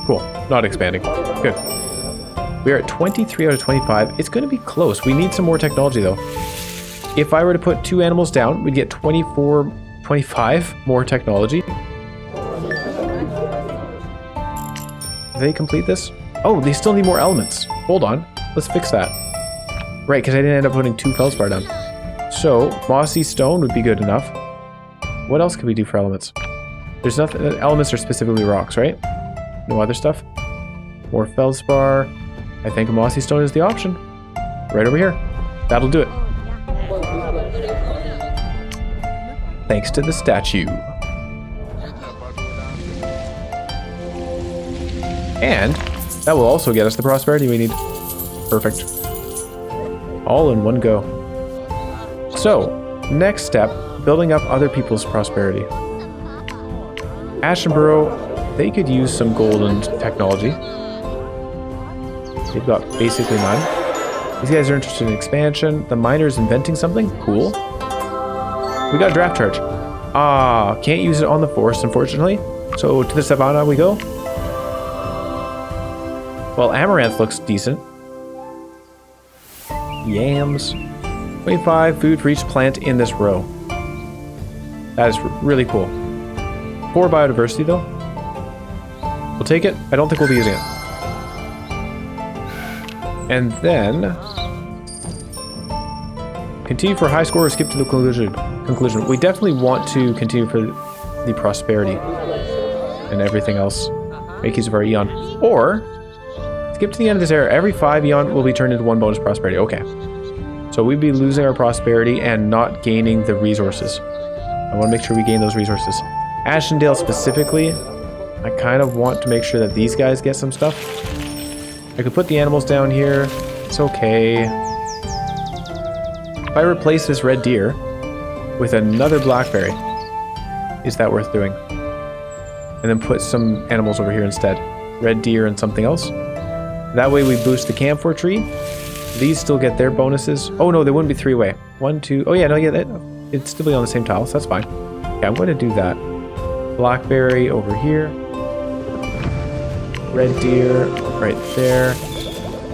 A: Cool. Not expanding. Good. We are at 23 out of 25. It's going to be close. We need some more technology, though. If I were to put 2 animals down, we'd get 25 more technology. Do they complete this? Oh, they still need more elements. Hold on. Let's fix that. Right, because I didn't end up putting 2 feldspar down. So, mossy stone would be good enough. What else could we do for elements? There's nothing. Elements are specifically rocks, right? No other stuff? More feldspar. I think a mossy stone is the option. Right over here. That'll do it. Thanks to the statue. And that will also get us the prosperity we need. Perfect. All in one go. So, next step, building up other people's prosperity. Ashenborough, they could use some golden technology. They've got basically none. These guys are interested in expansion. The miner's inventing something. Cool. We got a draft charge. Can't use it on the forest, unfortunately. So to the savannah we go. Well, amaranth looks decent. Yams. 25 food for each plant in this row. That is really cool. 4 biodiversity, though. We'll take it. I don't think we'll be using it. And then... continue for high score or skip to the conclusion. We definitely want to continue for the prosperity and everything else. Make use of our Eon. Or, skip to the end of this era. Every 5 Eon will be turned into 1 bonus prosperity. Okay. So we'd be losing our prosperity and not gaining the resources. I want to make sure we gain those resources. Ashendale specifically, I kind of want to make sure that these guys get some stuff. I could put the animals down here. It's okay. If I replace this red deer with another blackberry, is that worth doing? And then put some animals over here instead. Red deer and something else. That way we boost the camphor tree. These still get their bonuses. Oh no, they wouldn't be three-way. 1, 2. Oh yeah, no, yeah, it'd still be on the same tile, so that's fine. Okay, I'm going to do that. Blackberry over here. Red deer right there.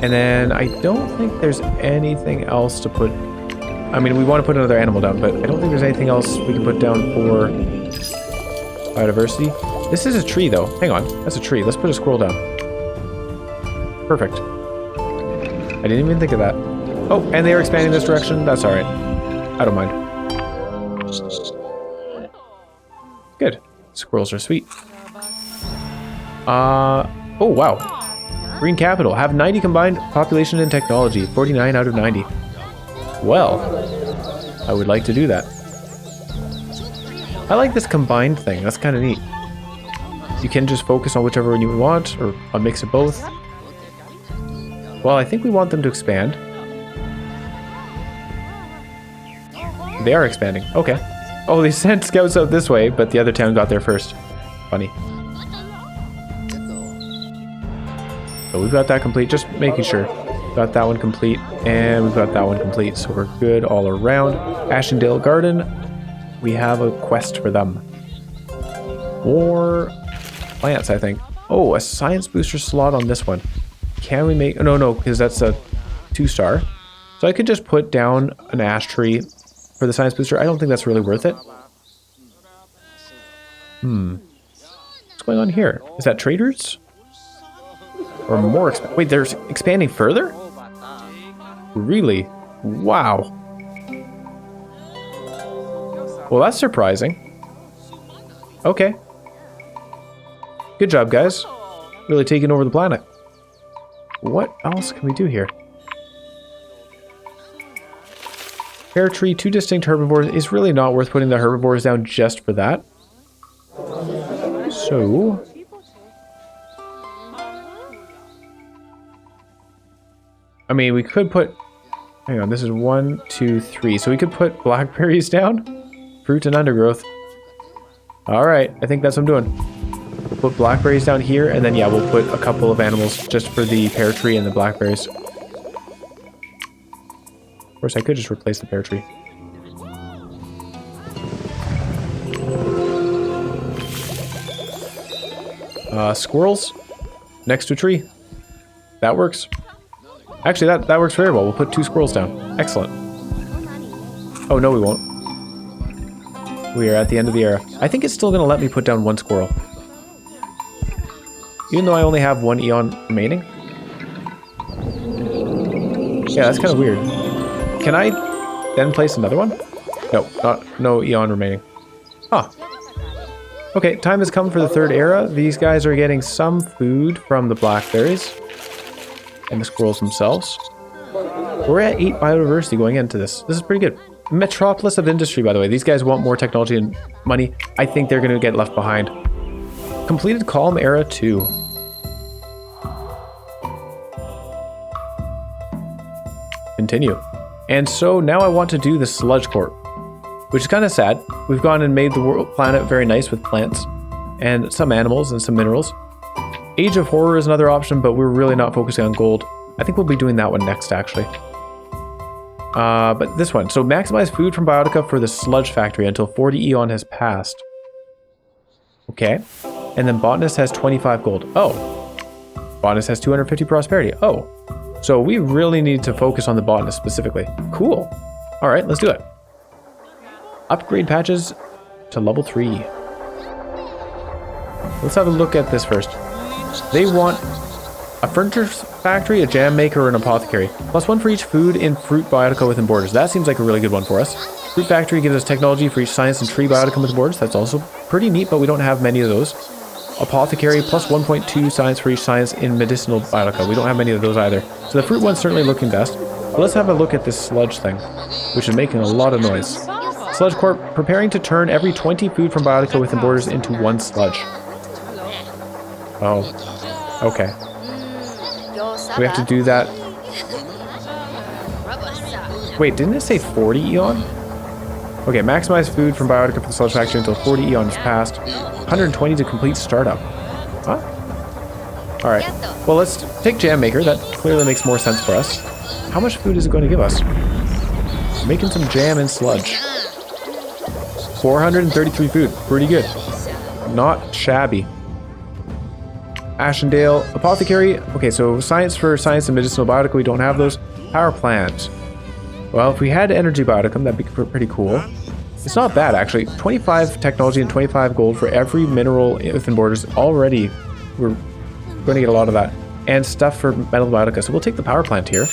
A: And then I don't think there's anything else to put. I mean, we want to put another animal down, but I don't think there's anything else we can put down for biodiversity. This is a tree, though. Hang on. That's a tree. Let's put a squirrel down. Perfect. I didn't even think of that. Oh, and they are expanding this direction. That's all right. I don't mind. Good. Squirrels are sweet. Oh, wow. Green capital. Have 90 combined population and technology. 49 out of 90. Well, I would like to do that. I like this combined thing. That's kind of neat. You can just focus on whichever one you want, or a mix of both. Well, I think we want them to expand. They are expanding. Okay. Oh, they sent scouts out this way, but the other town got there first. Funny. So we've got that complete. Just making sure. Got that one complete, and we've got that one complete. So we're good all around. Ashendale Garden. We have a quest for them. More plants, I think. Oh, a science booster slot on this one. Can we make... Oh, no, because that's a 2-star. So I could just put down an ash tree for the science booster. I don't think that's really worth it. What's going on here? Is that traders? Or more... Wait, they're expanding further? Really? Wow. Well, that's surprising. Okay. Good job, guys. Really taking over the planet. What else can we do here? Pear tree, 2 distinct herbivores. Is really not worth putting the herbivores down just for that. So... I mean, we could put... Hang on, this is 1, 2, 3. So we could put blackberries down. Fruit and undergrowth. Alright, I think that's what I'm doing. Put blackberries down here, and then yeah, we'll put a couple of animals just for the pear tree and the blackberries. Of course, I could just replace the pear tree. Squirrels next to a tree. That works. Actually, that works very well. We'll put 2 squirrels down. Excellent. Oh, no, we won't. We are at the end of the era. I think it's still going to let me put down 1 squirrel. Even though I only have 1 eon remaining. Yeah, that's kind of weird. Can I then place another one? No, no eon remaining. Huh. Okay, time has come for the 3rd era. These guys are getting some food from the blackberries. And the squirrels themselves. We're at 8 biodiversity going into this. This is pretty good. Metropolis of Industry, by the way. These guys want more technology and money. I think they're going to get left behind. Completed Calm Era 2. Continue. And so now I want to do the Sludge Corp, which is kind of sad. We've gone and made the world planet very nice with plants and some animals and some minerals. Age of Horror is another option, but we're really not focusing on gold. I think we'll be doing that one next, actually. But this one. So maximize food from Biotica for the Sludge Factory until 40 eon has passed. Okay. And then Botanist has 25 gold. Oh. Botanist has 250 prosperity. Oh. So we really need to focus on the Botanist specifically. Cool. All right, let's do it. Upgrade patches to level 3. Let's have a look at this first. They want a furniture factory, a jam maker, and an apothecary. +1 for each food in fruit biotica within borders. That seems like a really good one for us. Fruit factory gives us technology for each science and tree biotica within borders. That's also pretty neat, but we don't have many of those. Apothecary, +1.2 science for each science in medicinal biotica. We don't have many of those either. So the fruit one's certainly looking best. But let's have a look at this sludge thing, which is making a lot of noise. Sludge Corp preparing to turn every 20 food from Biotica within borders into 1 sludge. Oh, okay. We have to do that. Wait, didn't it say 40 eon? Okay, maximize food from Biotica for the sludge factory until 40 eon is passed. 120 to complete startup. Huh? Alright. Well, let's take Jam Maker. That clearly makes more sense for us. How much food is it going to give us? Making some jam and sludge. 433 food. Pretty good. Not shabby. Ashendale. Apothecary. Okay, so science for science and medicinal biotica. We don't have those. Power plant. Well, if we had energy bioticum, that'd be pretty cool. It's not bad, actually. 25 technology and 25 gold for every mineral within borders. Already, we're going to get a lot of that. And stuff for metal biotica. So we'll take the power plant here.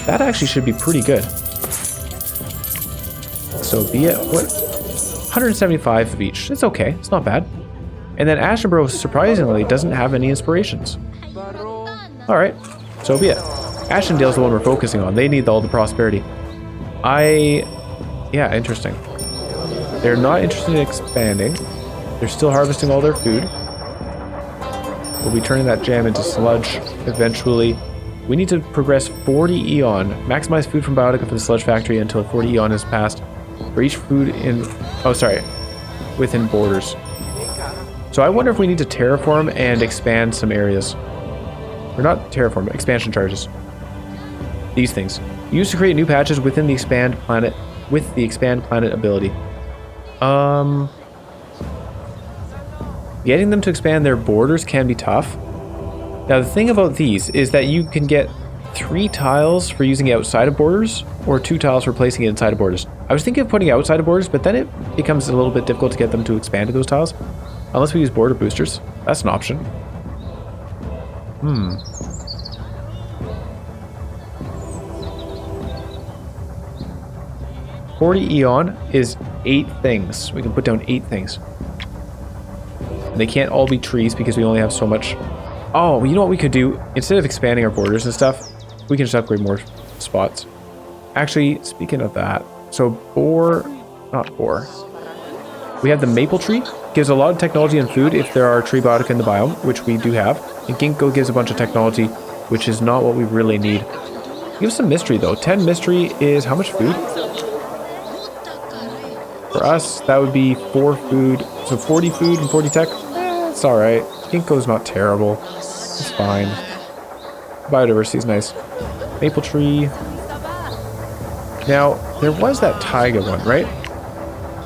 A: That actually should be pretty good. So be it. What? 175 of each. It's okay. It's not bad. And then Ashenborough, surprisingly, doesn't have any inspirations. Alright. So be it. Ashendale's the one we're focusing on. They need all the prosperity. Yeah, interesting. They're not interested in expanding. They're still harvesting all their food. We'll be turning that jam into sludge eventually. We need to progress 40 eon. Maximize food from Biotica for the sludge factory until 40 eon is passed. For each food in... Oh, sorry. Within borders. So I wonder if we need to terraform and expand some areas. Or not terraform, expansion charges. These things. Used to create new patches within the expand planet with the expand planet ability. Getting them to expand their borders can be tough. Now the thing about these is that you can get 3 tiles for using it outside of borders or 2 tiles for placing it inside of borders. I was thinking of putting it outside of borders, but then it becomes a little bit difficult to get them to expand to those tiles. Unless we use border boosters. That's an option. 40 eon is 8 things. We can put down 8 things. And they can't all be trees because we only have so much. Oh, you know what we could do? Instead of expanding our borders and stuff, we can just upgrade more spots. Actually, speaking of that, so not boar. We have the maple tree. Gives a lot of technology and food if there are tree biotica in the biome, which we do have. And ginkgo gives a bunch of technology, which is not what we really need. Give us some mystery though. 10 mystery is how much food? For us, that would be 4 food. So 40 food and 40 tech. It's alright. Ginkgo's not terrible. It's fine. Biodiversity is nice. Maple tree. Now, there was that taiga one, right?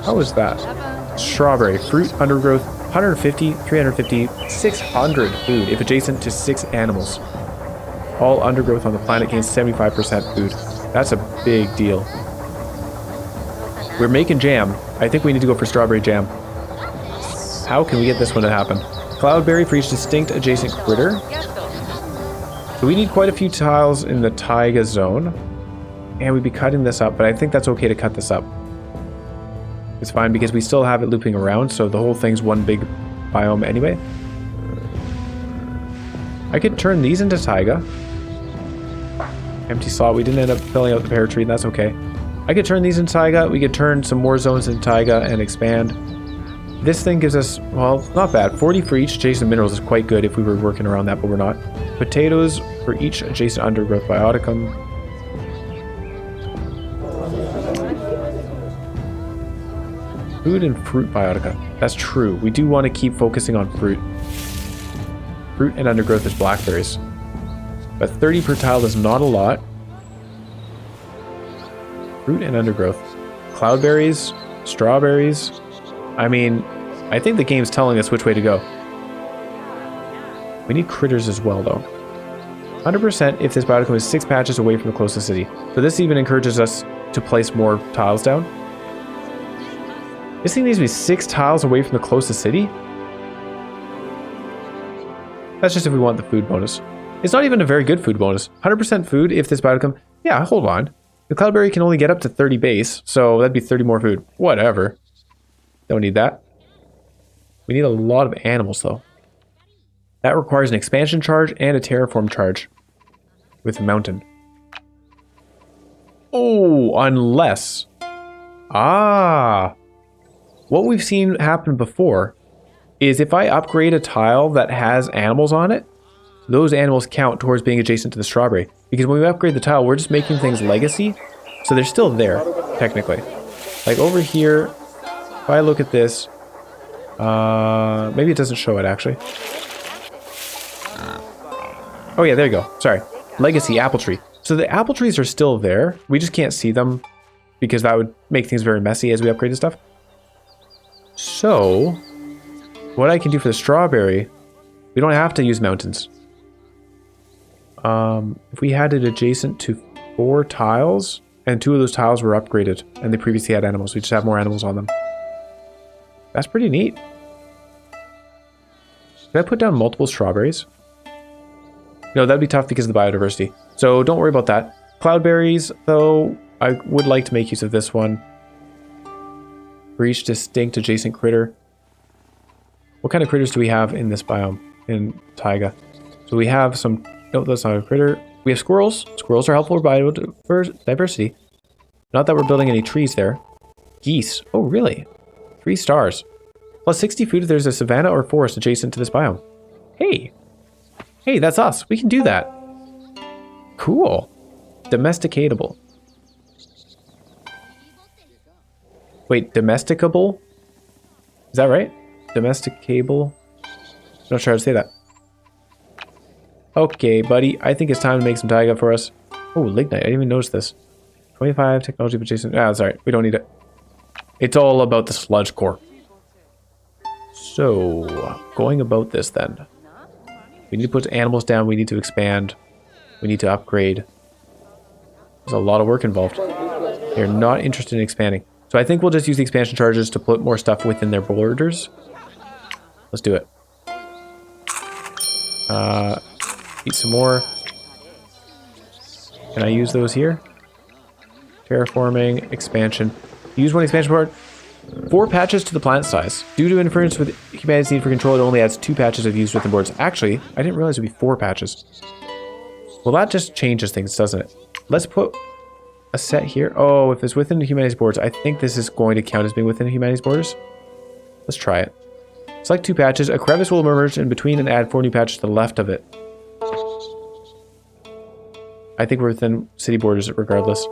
A: How was that? Strawberry. Fruit, undergrowth, 150, 350, 600 food if adjacent to 6 animals. All undergrowth on the planet gains 75% food. That's a big deal. We're making jam. I think we need to go for strawberry jam. How can we get this one to happen? Cloudberry for each distinct adjacent critter. So we need quite a few tiles in the taiga zone. And we'd be cutting this up, but I think that's okay to cut this up. It's fine because we still have it looping around, so the whole thing's one big biome anyway. I could turn these into taiga. Empty slot. We didn't end up filling out the pear tree, and that's okay. I could turn these into taiga. We could turn some more zones into taiga and expand. This thing gives us, well, not bad. 40 for each adjacent minerals is quite good if we were working around that, but we're not. Potatoes for each adjacent undergrowth bioticum. Food and fruit biotica. That's true. We do want to keep focusing on fruit. Fruit and undergrowth is blackberries. But 30 per tile is not a lot. Fruit and undergrowth. Cloudberries, strawberries. I mean, I think the game's telling us which way to go. We need critters as well, though. 100% if this bioticum is 6 patches away from the closest city. So this even encourages us to place more tiles down. This thing needs to be 6 tiles away from the closest city? That's just if we want the food bonus. It's not even a very good food bonus. 100% food if this bioticum... Yeah, hold on. The cloudberry can only get up to 30 base, so that'd be 30 more food. Whatever. Don't need that. We need a lot of animals, though. That requires an expansion charge and a terraform charge with a mountain. Oh, unless... Ah. What we've seen happen before is if I upgrade a tile that has animals on it, those animals count towards being adjacent to the strawberry. Because when we upgrade the tile, we're just making things legacy. So they're still there, technically. Like over here, if I look at this, maybe it doesn't show it actually. Oh yeah, there you go. Sorry. Legacy apple tree. So the apple trees are still there. We just can't see them because that would make things very messy as we upgraded stuff. So what I can do for the strawberry, we don't have to use mountains. If we had it adjacent to 4 tiles, and 2 of those tiles were upgraded, and they previously had animals, we just have more animals on them. That's pretty neat. Did I put down multiple strawberries? No, that'd be tough because of the biodiversity. So don't worry about that. Cloudberries, though, I would like to make use of this one. For each distinct adjacent critter. What kind of critters do we have in this biome, in taiga? So we have some... Nope, that's not a critter. We have squirrels. Squirrels are helpful for biodiversity. Not that we're building any trees there. Geese. Oh, really? 3 stars. Plus 60 food if there's a savanna or forest adjacent to this biome. Hey. Hey, that's us. We can do that. Cool. Domesticatable. Wait, domesticable? Is that right? Domesticable? I'm not sure how to say that. Okay, buddy. I think it's time to make some taiga for us. Oh, lignite. I didn't even notice this. 25 technology adjacent. Ah, sorry. We don't need it. It's all about the Sludge Corp. So, going about this then. We need to put animals down. We need to expand. We need to upgrade. There's a lot of work involved. They're not interested in expanding. So I think we'll just use the expansion charges to put more stuff within their borders. Let's do it. Eat some more. Can I use those here? Terraforming, expansion. Use one expansion board. 4 patches to the planet size. Due to interference with humanity's need for control, it only adds 2 patches of used within boards. Actually, I didn't realize it would be 4 patches. Well, that just changes things, doesn't it? Let's put a set here. Oh, if it's within the humanity's borders, I think this is going to count as being within the humanity's borders. Let's try it. Select 2 patches. A crevice will emerge in between and add 4 new patches to the left of it. I think we're within city borders regardless.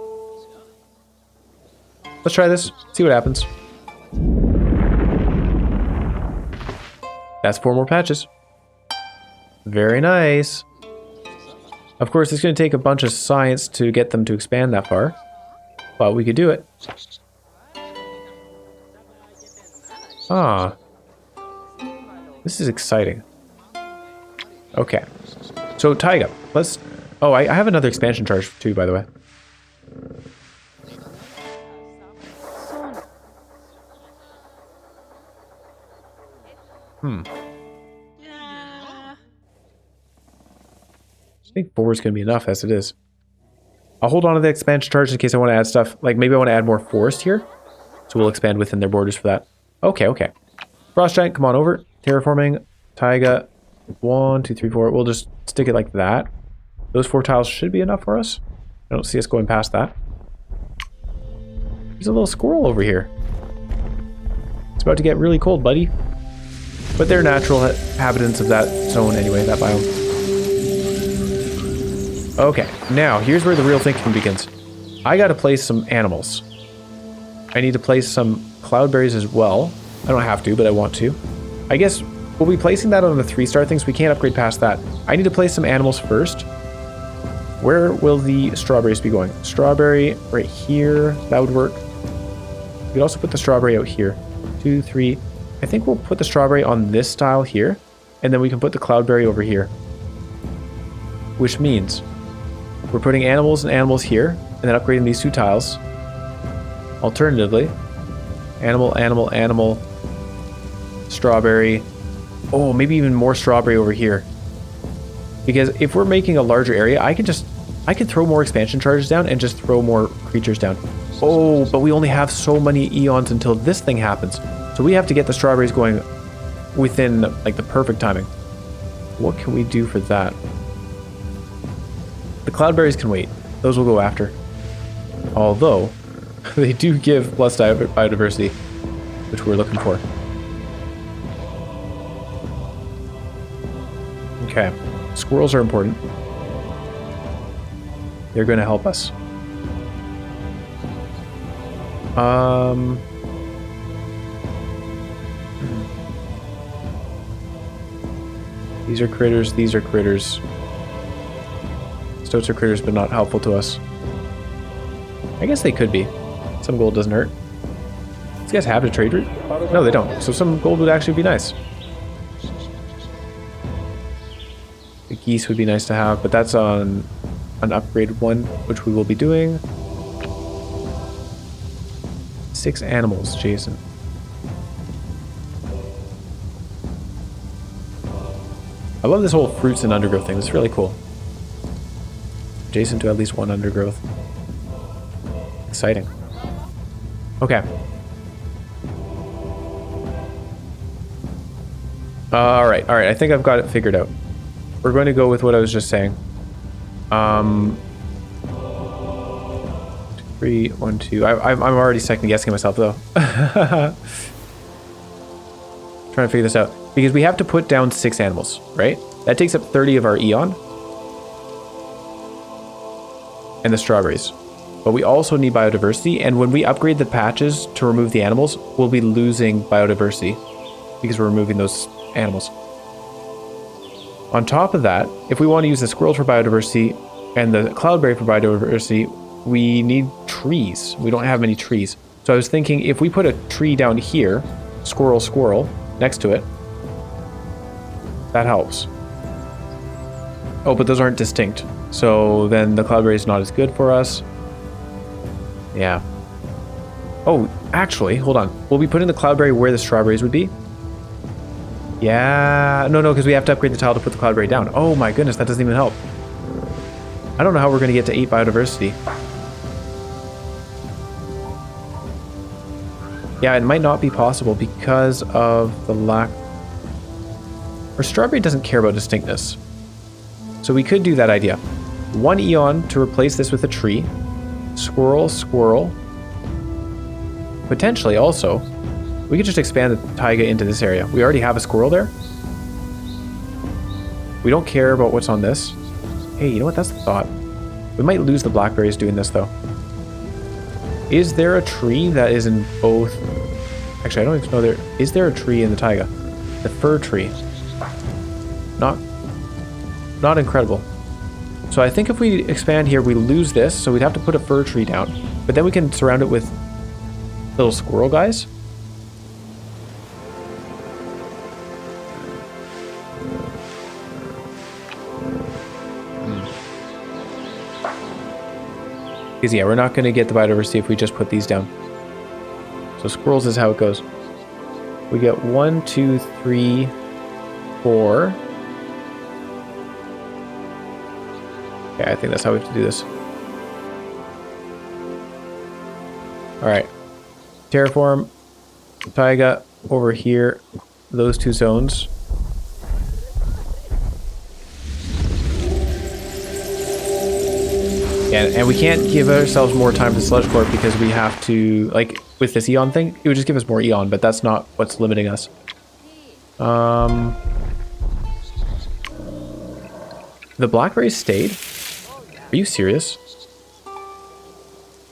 A: Let's try this. See what happens. That's 4 more patches. Very nice. Of course, it's going to take a bunch of science to get them to expand that far. But we could do it. Ah. This is exciting. Okay. So, taiga. Let's... Oh, I have another expansion charge too, by the way. I think 4 is going to be enough as it is. I'll hold on to the expansion charge in case I want to add stuff. Like, maybe I want to add more forest here. So we'll expand within their borders for that. Okay, okay. Frost Giant, come on over. Terraforming, taiga. 1, 2, 3, 4. We'll just stick it like that. Those 4 tiles should be enough for us. I don't see us going past that. There's a little squirrel over here. It's about to get really cold, buddy. But they're natural inhabitants of that zone anyway, that biome. Okay, now here's where the real thinking begins. I gotta place some animals. I need to place some cloudberries as well. I don't have to, but I want to. I guess we'll be placing that on the 3-star things. We can't upgrade past that. I need to place some animals first. Where will the strawberries be going? Strawberry right here. That would work. We could also put the strawberry out here. 2, 3. I think we'll put the strawberry on this tile here. And then we can put the cloudberry over here. Which means we're putting animals and animals here. And then upgrading these 2 tiles. Alternatively, animal, animal, animal. Strawberry. Oh, maybe even more strawberry over here. Because if we're making a larger area, I can throw more expansion charges down and just throw more creatures down. Oh, but we only have so many eons until this thing happens. So we have to get the strawberries going within like the perfect timing. What can we do for that? The cloudberries can wait. Those will go after. Although, they do give plus biodiversity, which we're looking for. Okay, squirrels are important. They're going to help us. These are critters, these are critters. Stoats are critters, but not helpful to us. I guess they could be. Some gold doesn't hurt. These guys have a trade route? No, they don't. So some gold would actually be nice. The geese would be nice to have, but that's on an upgraded one, which we will be doing. 6 animals, Jason. I love this whole fruits and undergrowth thing. It's really cool. Jason to at least 1 undergrowth. Exciting. Okay. Alright, I think I've got it figured out. We're going to go with what I was just saying. 3, 1, 2. I'm already second guessing myself though. Trying to figure this out. Because we have to put down 6 animals, right? That takes up 30 of our Eon. And the strawberries. But we also need biodiversity, and when we upgrade the patches to remove the animals, we'll be losing biodiversity because we're removing those animals. On top of that, if we want to use the squirrels for biodiversity and the cloudberry for biodiversity, we need trees. We don't have many trees. So I was thinking if we put a tree down here, squirrel, next to it, that helps. Oh, but those aren't distinct. So then the cloudberry is not as good for us. Yeah. Oh, actually, hold on. Will we put in the cloudberry where the strawberries would be? Yeah. No, because we have to upgrade the tile to put the cloudberry down. Oh my goodness, that doesn't even help. I don't know how we're going to get to 8 biodiversity. Yeah, it might not be possible because of the lack... Or strawberry doesn't care about distinctness. So we could do that idea. 1 Eon to replace this with a tree. Squirrel. Potentially also, we could just expand the taiga into this area. We already have a squirrel there. We don't care about what's on this. Hey, you know what? That's the thought. We might lose the blackberries doing this though. Is there a tree that is in both? Actually, I don't even know there. Is there a tree in the taiga? The fir tree. Not incredible. So I think if we expand here, we lose this, so we'd have to put a fir tree down. But then we can surround it with little squirrel guys. Because yeah, we're not going to get the biodiversity if we just put these down. So squirrels is how it goes. We get 1, 2, 3, 4. Okay, I think that's how we have to do this. Alright. Terraform, taiga, over here, those 2 zones. And we can't give ourselves more time to Sludge Corp because we have to, like, with this Eon thing, it would just give us more Eon, but that's not what's limiting us. The blackberries stayed? Are you serious?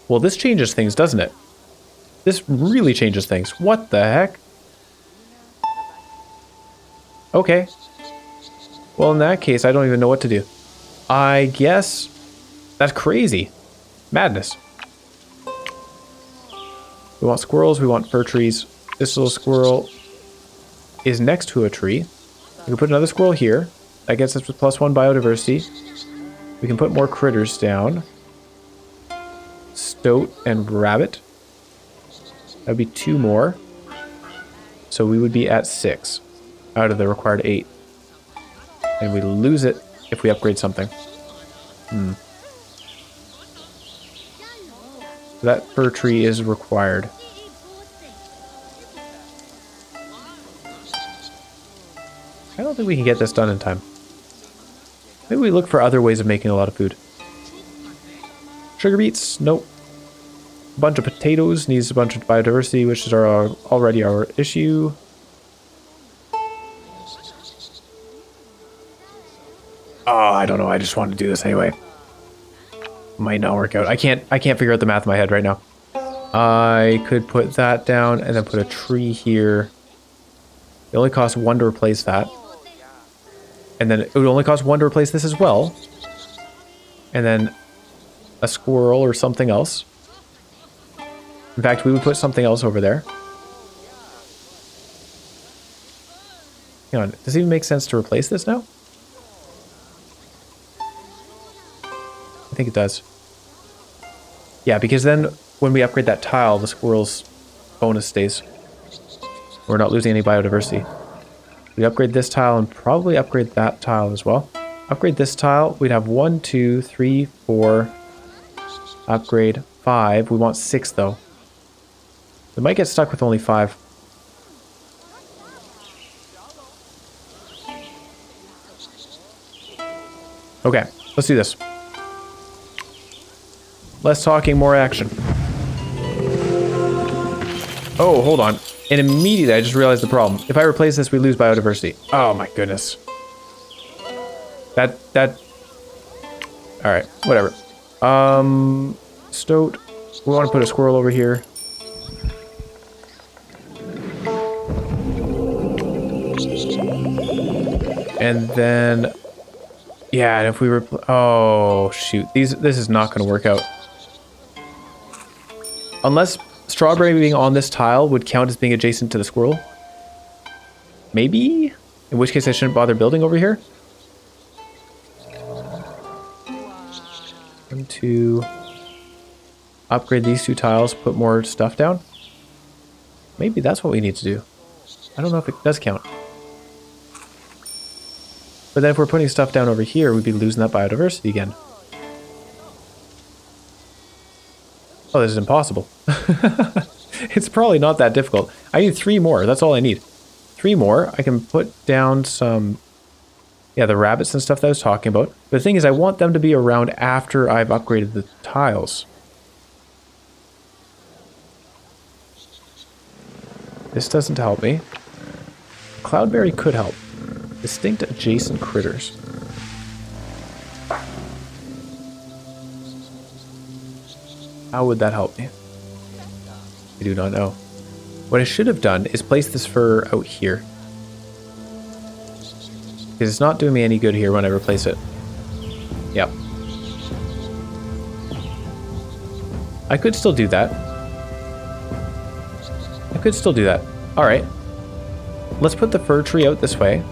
A: Well, this changes things, doesn't it? This really changes things. What the heck? Okay. Well, in that case, I don't even know what to do. I guess... That's crazy. Madness. We want squirrels, we want fir trees. This little squirrel is next to a tree. We can put another squirrel here. That gets us with +1 biodiversity. We can put more critters down. Stoat and rabbit. That would be 2 more. So we would be at 6 out of the required 8. And we lose it if we upgrade something. That fir tree is required. I don't think we can get this done in time. Maybe we look for other ways of making a lot of food. Sugar beets? Nope. A bunch of potatoes needs a bunch of biodiversity, which is already our issue. Oh, I don't know. I just want to do this anyway. Might not work out. I can't figure out the math in my head right now. I could put that down and then put a tree here. It only costs 1 to replace that. And then it would only cost 1 to replace this as well. And then a squirrel or something else. In fact, we would put something else over there. Hang on, does it even make sense to replace this now? I think it does. Yeah, because then when we upgrade that tile, the squirrel's bonus stays. We're not losing any biodiversity. We upgrade this tile and probably upgrade that tile as well. Upgrade this tile, we'd have 1, 2, 3, 4. Upgrade 5. We want 6 though. We might get stuck with only 5. Okay, let's do this. Less talking, more action. Oh, hold on. And immediately I just realized the problem. If I replace this, we lose biodiversity. Oh my goodness. That... Alright, whatever. Stoat. We want to put a squirrel over here. And then... Yeah, and if we oh, shoot. This is not going to work out. Unless strawberry being on this tile would count as being adjacent to the squirrel. Maybe? In which case I shouldn't bother building over here. 1, 2. Upgrade these 2 tiles, put more stuff down. Maybe that's what we need to do. I don't know if it does count. But then if we're putting stuff down over here, we'd be losing that biodiversity again. Oh, this is impossible. It's probably not that difficult. I need 3 more. That's all I need. 3 more. I can put down some... Yeah, the rabbits and stuff that I was talking about. But the thing is, I want them to be around after I've upgraded the tiles. This doesn't help me. Cloudberry could help. Distinct adjacent critters. How would that help me? I do not know. What I should have done is place this fur out here. Because it's not doing me any good here when I replace it. Yep. I could still do that. Alright. Let's put the fir tree out this way.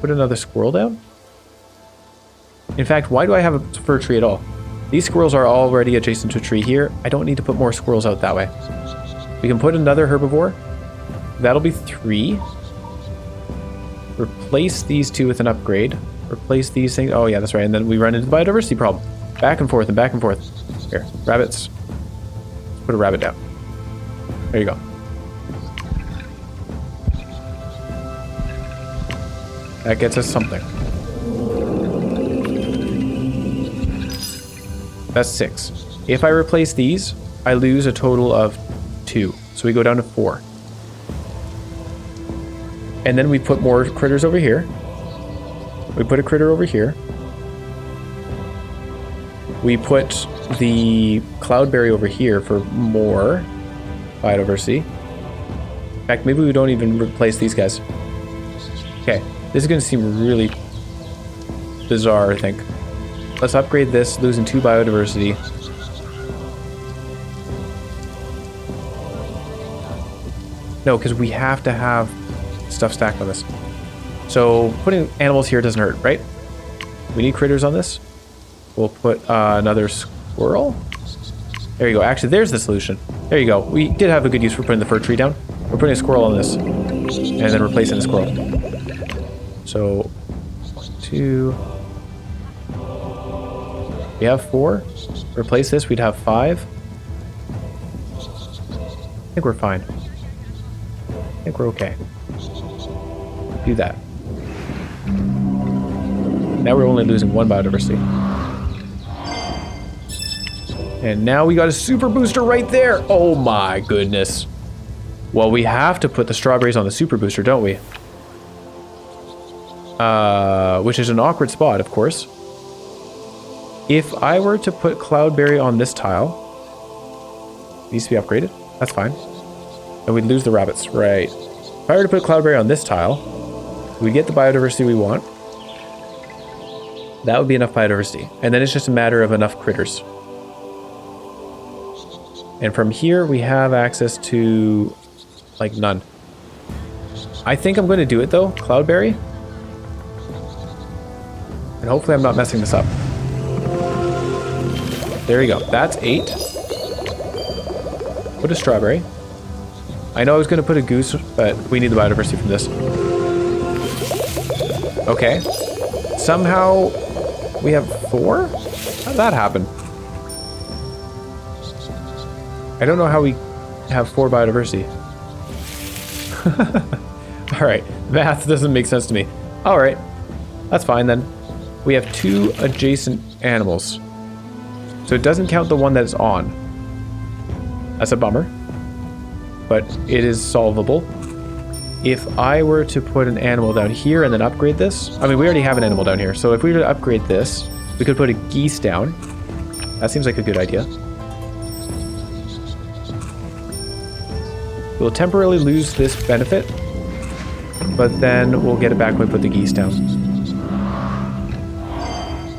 A: Put another squirrel down. In fact, why do I have a fir tree at all? These squirrels are already adjacent to a tree here. I don't need to put more squirrels out that way. We can put another herbivore. That'll be 3. Replace these 2 with an upgrade. Replace these things. Oh yeah, that's right. And then we run into the biodiversity problem. Back and forth and back and forth. Here, rabbits. Let's put a rabbit down. There you go. That gets us something. That's 6. If I replace these, I lose a total of 2. So we go down to 4. And then we put more critters over here. We put a critter over here. We put the cloudberry over here for more biodiversity. In fact, maybe we don't even replace these guys. Okay, this is going to seem really bizarre, I think. Let's upgrade this, losing 2 biodiversity. No, because we have to have stuff stacked on this. So putting animals here doesn't hurt, right? We need critters on this. We'll put another squirrel. There you go. Actually, there's the solution. There you go. We did have a good use for putting the fir tree down. We're putting a squirrel on this. And then replacing the squirrel. So, 1, 2... We have 4. Replace this, we'd have 5. I think we're fine. I think we're okay. Do that. Now we're only losing 1 biodiversity. And now we got a super booster right there. Oh my goodness. Well, we have to put the strawberries on the super booster, don't we? Which is an awkward spot, of course. If I were to put cloudberry on this tile, it needs to be upgraded. That's fine. And we'd lose the rabbits, right? If I were to put cloudberry on this tile, we get the biodiversity we want. That would be enough biodiversity. And then it's just a matter of enough critters. And from here, we have access to, like, none. I think I'm going to do it, though. Cloudberry. And hopefully I'm not messing this up. There you go. That's 8. Put a strawberry. I know I was going to put a goose, but we need the biodiversity from this. Okay. Somehow we have 4? How did that happen? I don't know how we have 4 biodiversity. Alright, math doesn't make sense to me. Alright, that's fine then. We have 2 adjacent animals. So it doesn't count the one that is on. That's a bummer. But it is solvable. If I were to put an animal down here and then upgrade this... I mean, we already have an animal down here. So if we were to upgrade this, we could put a geese down. That seems like a good idea. We'll temporarily lose this benefit, but then we'll get it back when we put the geese down.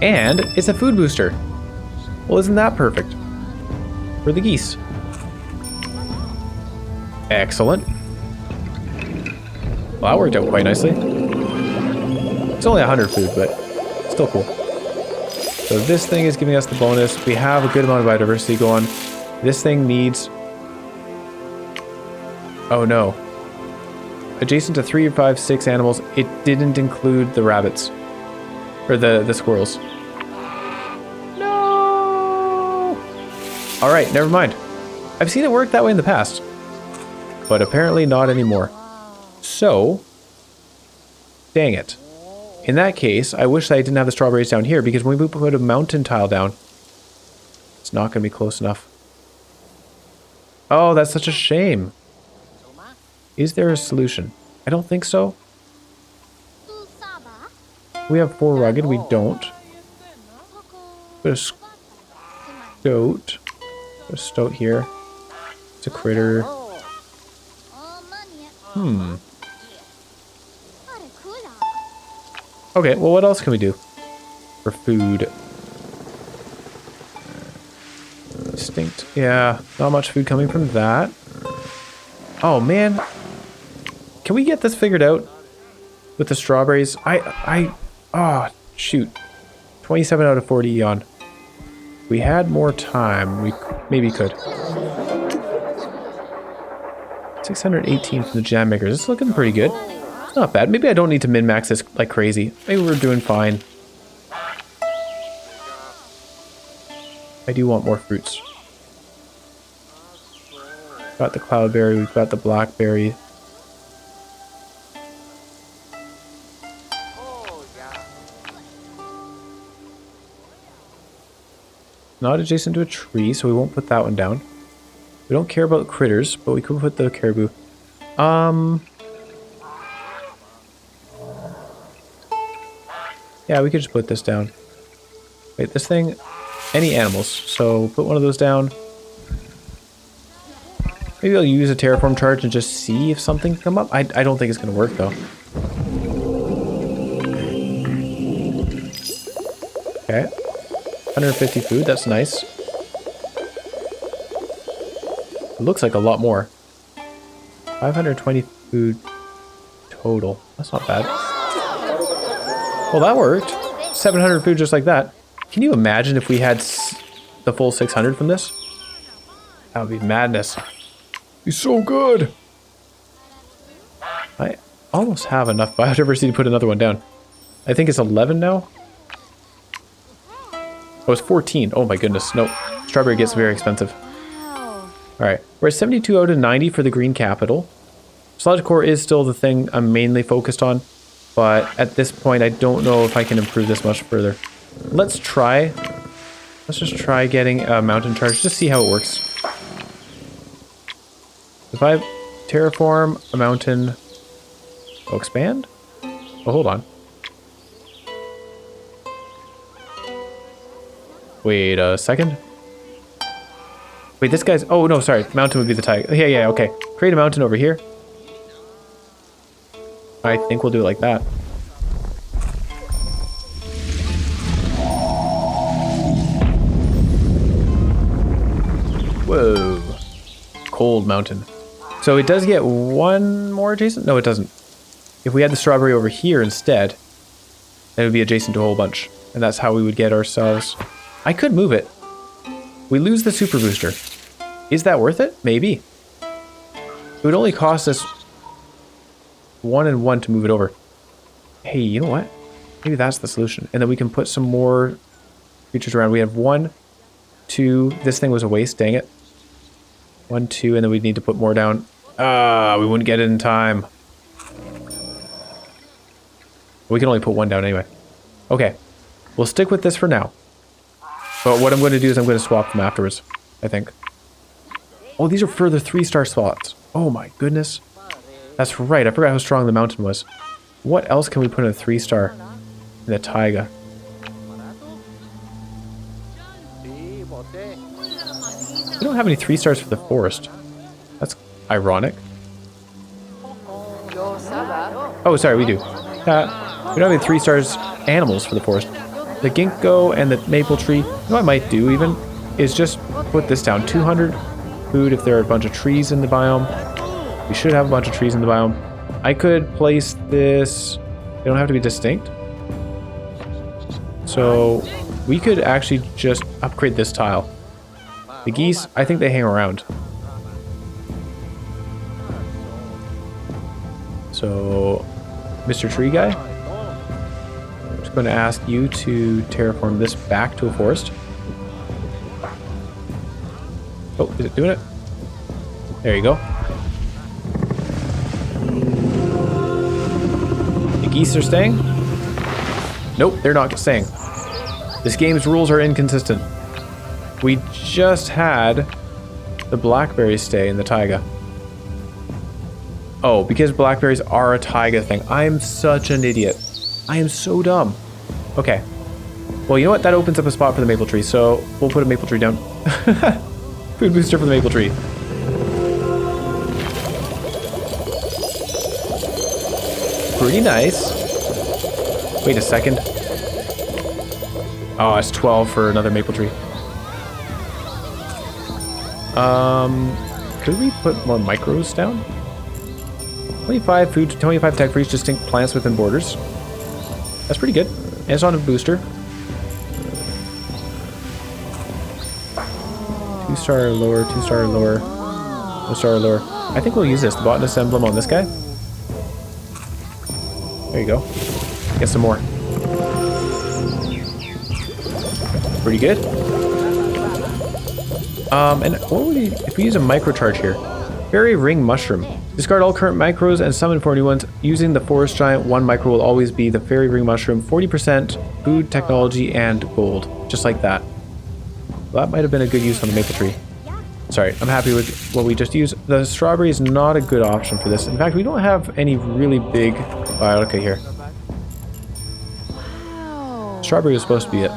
A: And it's a food booster. Well, isn't that perfect? For the geese. Excellent. Well, that worked out quite nicely. It's only 100 food, but still cool. So this thing is giving us the bonus. We have a good amount of biodiversity going. This thing needs... Oh no. Adjacent to 3, 5, 6 animals, it didn't include the rabbits. Or the squirrels. No! Alright, never mind. I've seen it work that way in the past. But apparently not anymore. So, dang it. In that case, I wish that I didn't have the strawberries down here, because when we put a mountain tile down, it's not going to be close enough. Oh, that's such a shame. Is there a solution? I don't think so. We have 4 rugged, we don't. Put a stoat. Put a stoat here. It's a critter. Okay, well, what else can we do for food? Distinct. Yeah, not much food coming from that. Oh, man. Can we get this figured out with the strawberries? Oh, shoot. 27 out of 40 eon. If we had more time, we maybe could. 618 from the jam makers. It's looking pretty good. It's not bad. Maybe I don't need to min-max this like crazy. Maybe we're doing fine. I do want more fruits. Got the cloudberry, we've got the blackberry. Not adjacent to a tree, so we won't put that one down. We don't care about critters, but we could put the caribou. Yeah, we could just put this down. Wait, this thing, any animals. So put one of those down. Maybe I'll use a terraform charge and just see if something can come up. I don't think it's going to work though. Okay. 150 food, that's nice. It looks like a lot more. 520 food total. That's not bad. Well, that worked. 700 food just like that. Can you imagine if we had the full 600 from this? That would be madness. He's so good. I almost have enough biodiversity to put another one down. I think it's 11 now. Oh, it's 14. Oh my goodness. No. Strawberry gets very expensive. Alright. We're at 72 out of 90 for the green capital. Sludge Corp is still the thing I'm mainly focused on. But at this point, I don't know if I can improve this much further. Let's try Let's just try getting a mountain charge, just see how it works. If I terraform a mountain, oh, expand? Oh, hold on. Wait a second. Wait, this guy's, oh no, sorry, mountain would be the taiga. Yeah, okay. Create a mountain over here. I think we'll do it like that. Whoa. Cold mountain. So it does get one more adjacent? No, it doesn't. If we had the strawberry over here instead, then it would be adjacent to a whole bunch. And that's how we would get ourselves... I could move it. We lose the super booster. Is that worth it? Maybe. It would only cost us 1 and 1 to move it over. Hey, you know what? Maybe that's the solution. And then we can put some more creatures around. We have 1, 2. This thing was a waste, dang it. 1, 2, and then we'd need to put more down. Ah, we wouldn't get it in time. We can only put 1 down anyway. Okay, we'll stick with this for now. But what I'm going to do is I'm going to swap them afterwards, I think. Oh, these are further 3-star spots. Oh my goodness. That's right, I forgot how strong the mountain was. What else can we put in a 3-star in the taiga? We don't have any 3-stars for the forest. That's ironic. Oh, sorry, we do. We don't have any 3-stars animals for the forest. The ginkgo and the maple tree, you know what I might do even, is just put this down. 200 food if there are a bunch of trees in the biome. We should have a bunch of trees in the biome. I could place this, they don't have to be distinct. So we could actually just upgrade this tile. The geese, I think they hang around. So, Mr. Tree Guy, I'm just going to ask you to terraform this back to a forest. Oh, is it doing it? There you go. The geese are staying? Nope, they're not staying. This game's rules are inconsistent. We just had the blackberries stay in the taiga. Oh, because blackberries are a taiga thing. I'm such an idiot. I am so dumb. Okay. Well, you know what? That opens up a spot for the maple tree, so we'll put a maple tree down. Food booster for the maple tree. Pretty nice. Wait a second. Oh, it's 12 for another maple tree. Could we put more micros down? 25 food, 25 tech for each distinct plants within borders. That's pretty good. And it's on a booster. 2-star lower, 2-star lower, 1-star lower. I think we'll use this, the botanist emblem on this guy. There you go. Get some more. Pretty good. And what would we, if we use a microcharge here? Fairy ring mushroom. Discard all current micros and summon 4 new ones. Using the forest giant, 1 micro will always be the fairy ring mushroom. 40% food, technology, and gold. Just like that. Well, that might have been a good use on the maple tree. Sorry, I'm happy with what we just used. The strawberry is not a good option for this. In fact, we don't have any really big biotica here. Strawberry was supposed to be it.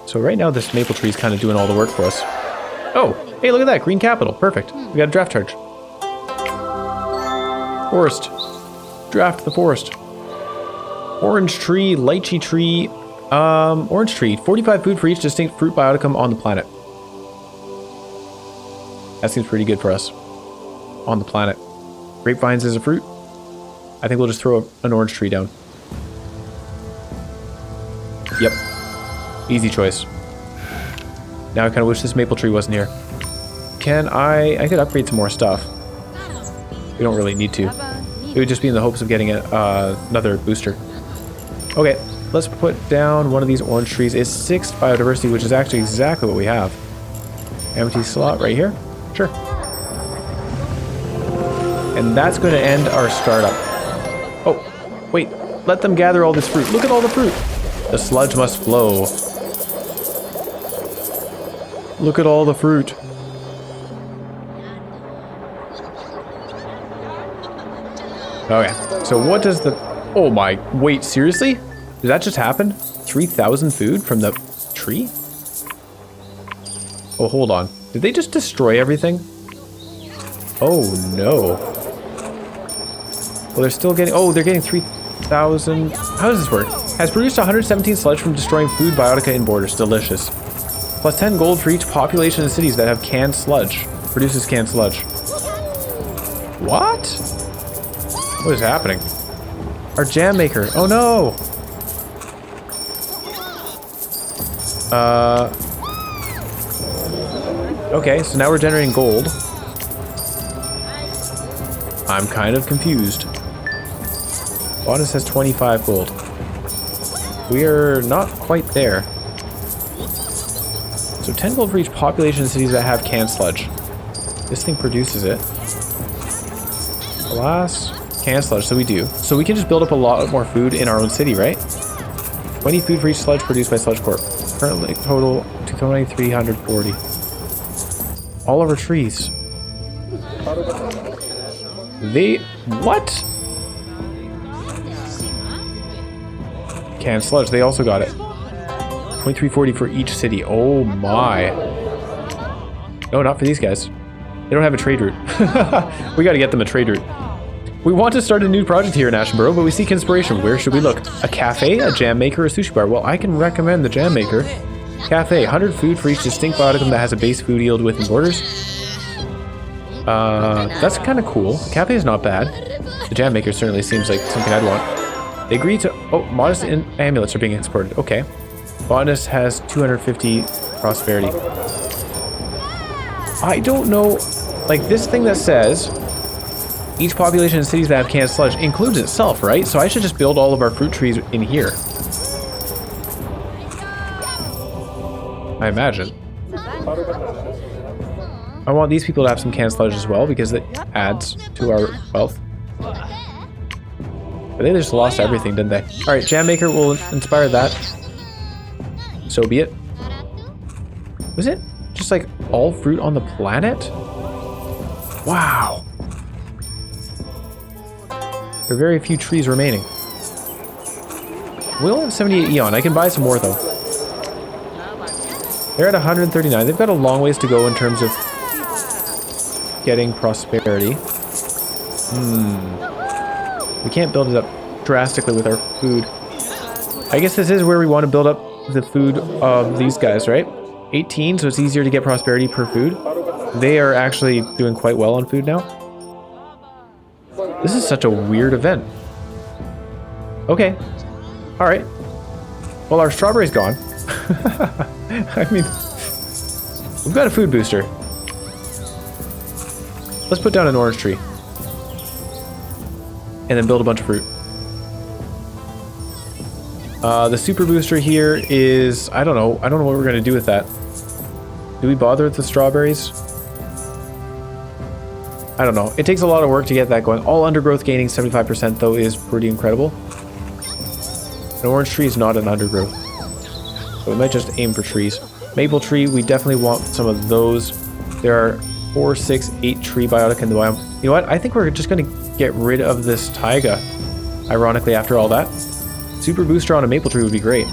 A: So right now this maple tree is kind of doing all the work for us. Oh, hey, look at that, green capital, perfect. We got a draft charge. Forest, draft the forest. Orange tree, lychee tree, orange tree, 45 food for each distinct fruit bioticum on the planet. That seems pretty good for us. On the planet. Grapevines is a fruit. I think we'll just throw an orange tree down. Yep. Easy choice. Now I kind of wish this maple tree wasn't here. Can I could upgrade some more stuff. We don't really need to. It would just be in the hopes of getting another booster. Okay, let's put down one of these orange trees. It's 6 biodiversity, which is actually exactly what we have. Empty slot right here. Sure. And that's going to end our startup. Oh, wait. Let them gather all this fruit. Look at all the fruit. The sludge must flow. Look at all the fruit. Okay, so what does the... Oh my... Wait, seriously? Did that just happen? 3,000 food from the tree? Oh, hold on. Did they just destroy everything? Oh, no. Well, they're still getting... Oh, they're getting 3,000... How does this work? Has produced 117 sludge from destroying food biotica in borders. Delicious. Plus 10 gold for each population in cities that have canned sludge. Produces canned sludge. What? What is happening? Our jam maker. Oh, no. Okay, so now we're generating gold. I'm kind of confused. Bonus has 25 gold. We're not quite there. So 10 gold for each population in cities that have canned sludge. This thing produces it. Alas, canned sludge, so we do. So we can just build up a lot more food in our own city, right? 20 food for each sludge produced by Sludge Corp. Currently total 2,340. All of our trees. They... What? Canned sludge, they also got it. 2,340 for each city. Oh my. No, not for these guys. They don't have a trade route. We gotta get them a trade route. We want to start a new project here in Ashenborough, but we seek inspiration. Where should we look? A cafe, a jam maker, a sushi bar? Well, I can recommend the jam maker. Cafe, 100 food for each distinct bioticum that has a base food yield within borders. That's kind of cool. The cafe is not bad. The jam maker certainly seems like something I'd want. They agree to... Oh, modest amulets are being exported. Okay. Botanist has 250 prosperity. I don't know... Like, this thing that says... Each population in cities that have canned sludge includes itself, right? So I should just build all of our fruit trees in here. I imagine. I want these people to have some canned sludge as well because it adds to our wealth. But they just lost everything, didn't they? Alright, Jam Maker will inspire that. So be it. Was it just like all fruit on the planet? Wow. There are very few trees remaining. We only have 78 Eon. I can buy some more though. They're at 139. They've got a long ways to go in terms of getting prosperity. We can't build it up drastically with our food. I guess this is where we want to build up the food of these guys, right? 18, so it's easier to get prosperity per food. They are actually doing quite well on food now. This is such a weird event. Okay. Alright. Well, our strawberry's gone. I mean, we've got a food booster. Let's put down an orange tree. And then build a bunch of fruit. The super booster here is... I don't know what we're going to do with that. Do we bother with the strawberries? I don't know. It takes a lot of work to get that going. All undergrowth gaining 75% though is pretty incredible. An orange tree is not an undergrowth. So we might just aim for trees. Maple tree, we definitely want some of those. There are 4, 6, 8 tree biotic in the biome. You know what? I think we're just going to get rid of this taiga. Ironically, after all that. Super booster on a maple tree would be great.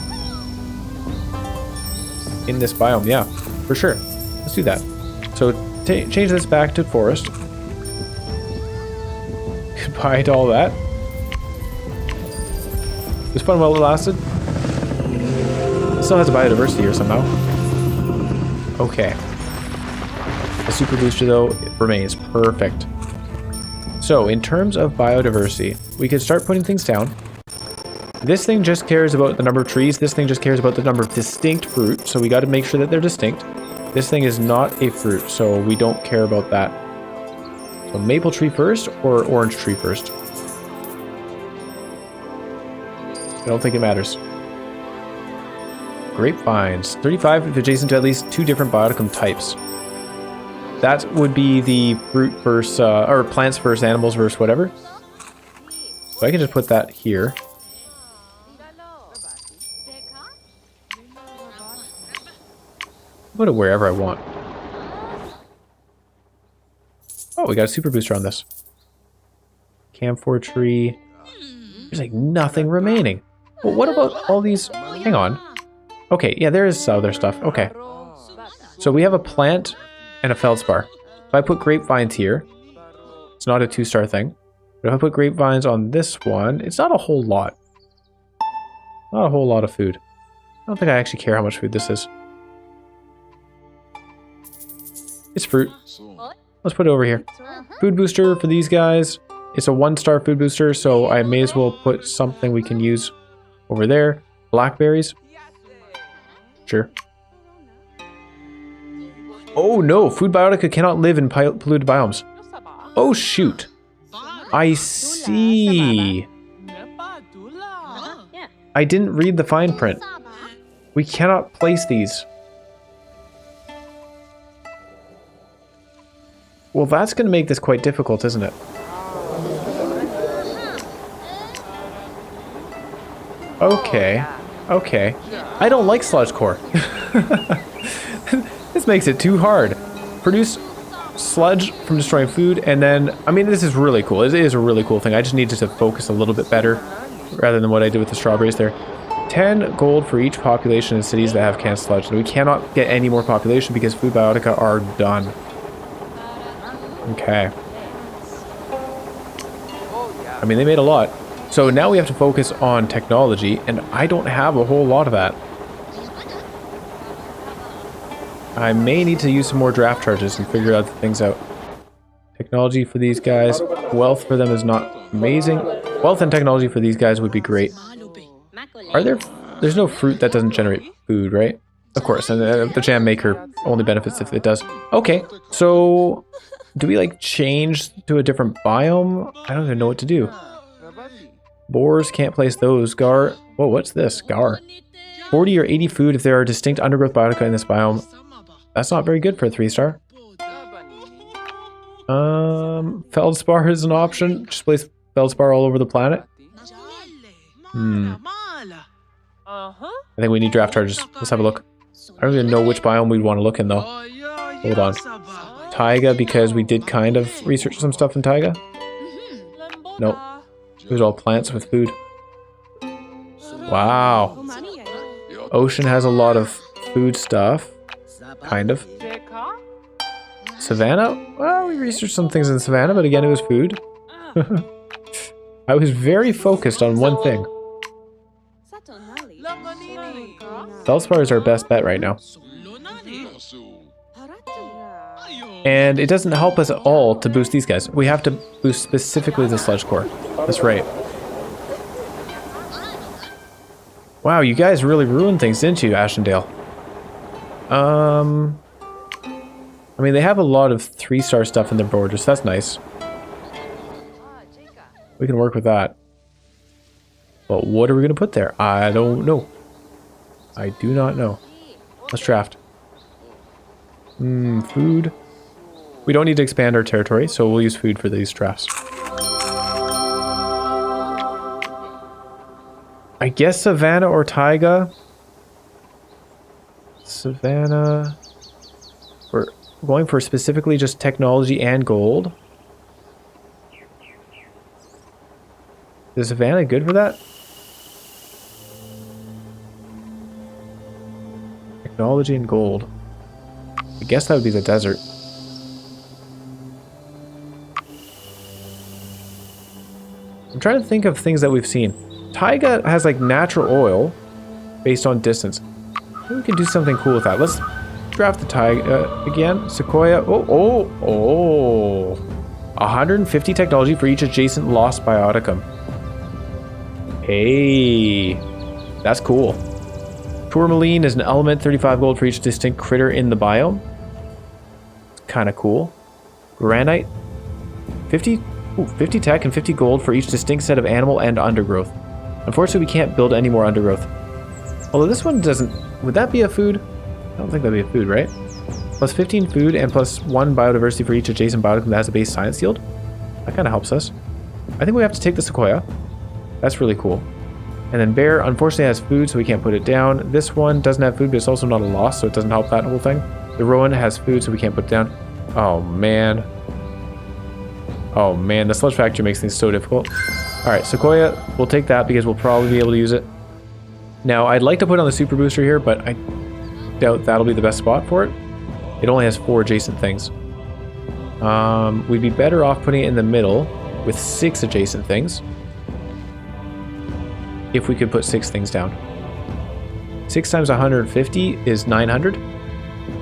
A: In this biome, yeah. For sure. Let's do that. So change this back to forest. Goodbye to all that. It was fun while it lasted. It still has a biodiversity here somehow. Okay. The super booster though remains perfect. So in terms of biodiversity, we could start putting things down. This thing just cares about the number of trees. This thing just cares about the number of distinct fruit. So we got to make sure that they're distinct. This thing is not a fruit, so we don't care about that. So maple tree first or orange tree first? I don't think it matters. Grapevines. 35 if adjacent to at least 2 different bioticum types. That would be the fruit versus, or plants versus animals versus whatever. So I can just put that here. Put it wherever I want. Oh, we got a super booster on this. Camphor tree. There's like nothing remaining. Well, what about all these? Hang on. Okay, yeah, there is other stuff. Okay. So we have a plant and a feldspar. If I put grapevines here, it's not a 2-star thing. But if I put grapevines on this one, it's not a whole lot. Not a whole lot of food. I don't think I actually care how much food this is. It's fruit. Let's put it over here. Food booster for these guys. It's a 1-star food booster, so I may as well put something we can use over there. Blackberries. Sure. Oh no, food biotica cannot live in polluted biomes. Oh shoot. I see. I didn't read the fine print. We cannot place these. Well, that's going to make this quite difficult, isn't it? Okay. Okay. I don't like Sludge Corp. This makes it too hard. Produce sludge from destroying food, and then, I mean, this is really cool. It is a really cool thing. I just needed to focus a little bit better rather than what I did with the strawberries there. 10 gold for each population in cities that have canned sludge. And we cannot get any more population because food biotica are done. Okay. I mean, they made a lot. So now we have to focus on technology, and I don't have a whole lot of that. I may need to use some more draft charges and figure out things out. Technology for these guys. Wealth for them is not amazing. Wealth and technology for these guys would be great. Are there... There's no fruit that doesn't generate food, right? Of course, and the jam maker only benefits if it does. Okay, so... Do we, like, change to a different biome? I don't even know what to do. Boars, can't place those. Gar... Whoa, what's this? Gar. 40 or 80 food if there are distinct undergrowth biotica in this biome. That's not very good for a 3-star. Feldspar is an option. Just place feldspar all over the planet. I think we need draft charges. Let's have a look. I don't even know which biome we'd want to look in, though. Hold on. Taiga, because we did kind of research some stuff in Taiga. Nope. It was all plants with food. Wow. Ocean has a lot of food stuff. Kind of. Savannah? Well, we researched some things in Savannah, but again, it was food. I was very focused on one thing. Feldspar is our best bet right now. And it doesn't help us at all to boost these guys. We have to boost specifically the Sludge Corp. That's right. Wow, you guys really ruined things, didn't you, Ashendale? I mean, they have a lot of 3-star stuff in their borders. That's nice. We can work with that. But what are we going to put there? I don't know. I do not know. Let's draft. Food. We don't need to expand our territory, so we'll use food for these drafts. I guess Savannah or Taiga. Savannah. We're going for specifically just technology and gold. Is Savannah good for that? Technology and gold. I guess that would be the desert. I'm trying to think of things that we've seen. Taiga has like natural oil based on distance. Maybe we can do something cool with that. Let's draft the Taiga again. Sequoia. Oh. 150 technology for each adjacent lost bioticum. Hey, that's cool. Tourmaline is an element, 35 gold for each distinct critter in the biome. Kind of cool. Granite, 50 tech and 50 gold for each distinct set of animal and undergrowth. Unfortunately, we can't build any more undergrowth. Although this one doesn't... Would that be a food? I don't think that'd be a food, right? Plus 15 food and plus 1 biodiversity for each adjacent bioticum that has a base science yield. That kind of helps us. I think we have to take the Sequoia. That's really cool. And then bear, unfortunately, has food, so we can't put it down. This one doesn't have food, but it's also not a loss, so it doesn't help that whole thing. The rowan has food, so we can't put it down. Oh, man. Oh, man. The sludge factory makes things so difficult. All right, Sequoia, we'll take that because we'll probably be able to use it. Now, I'd like to put on the super booster here, but I doubt that'll be the best spot for it. It only has 4 adjacent things. We'd be better off putting it in the middle with 6 adjacent things. If we could put 6 things down. 6 times 150 is 900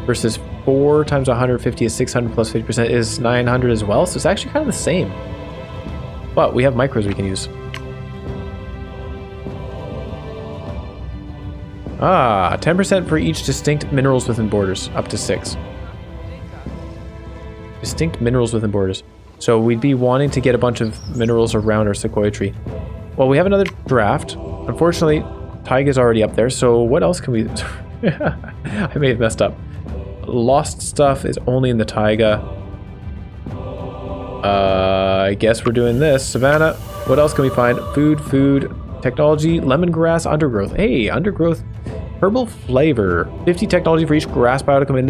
A: versus 4 times 150 is 600 plus 50% is 900 as well. So it's actually kind of the same. But we have micros we can use. 10% for each distinct minerals within borders, up to 6. Distinct minerals within borders. So we'd be wanting to get a bunch of minerals around our sequoia tree. Well, we have another draft. Unfortunately, Taiga's already up there, so what else can we... I may have messed up. Lost stuff is only in the taiga. I guess we're doing this. Savannah, what else can we find? Food, technology, lemongrass, undergrowth. Hey, undergrowth, herbal flavor. 50 technology for each grass biome in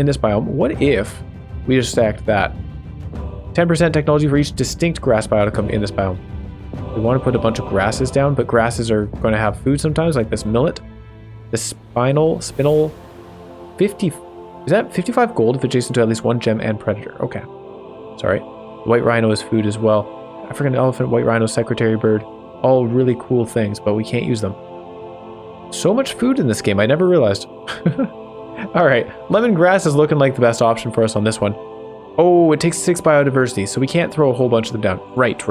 A: this biome. What if we just stacked that? 10% technology for each distinct grass biome in this biome. We want to put a bunch of grasses down, but grasses are going to have food sometimes, like this millet. The spinal, 50, is that 55 gold if adjacent to at least 1 gem and predator? Okay. Sorry. White rhino is food as well. African elephant, white rhino, secretary bird. All really cool things, but we can't use them. So much food in this game, I never realized. Alright, lemongrass is looking like the best option for us on this one. Oh, it takes 6 biodiversity, so we can't throw a whole bunch of them down. Right.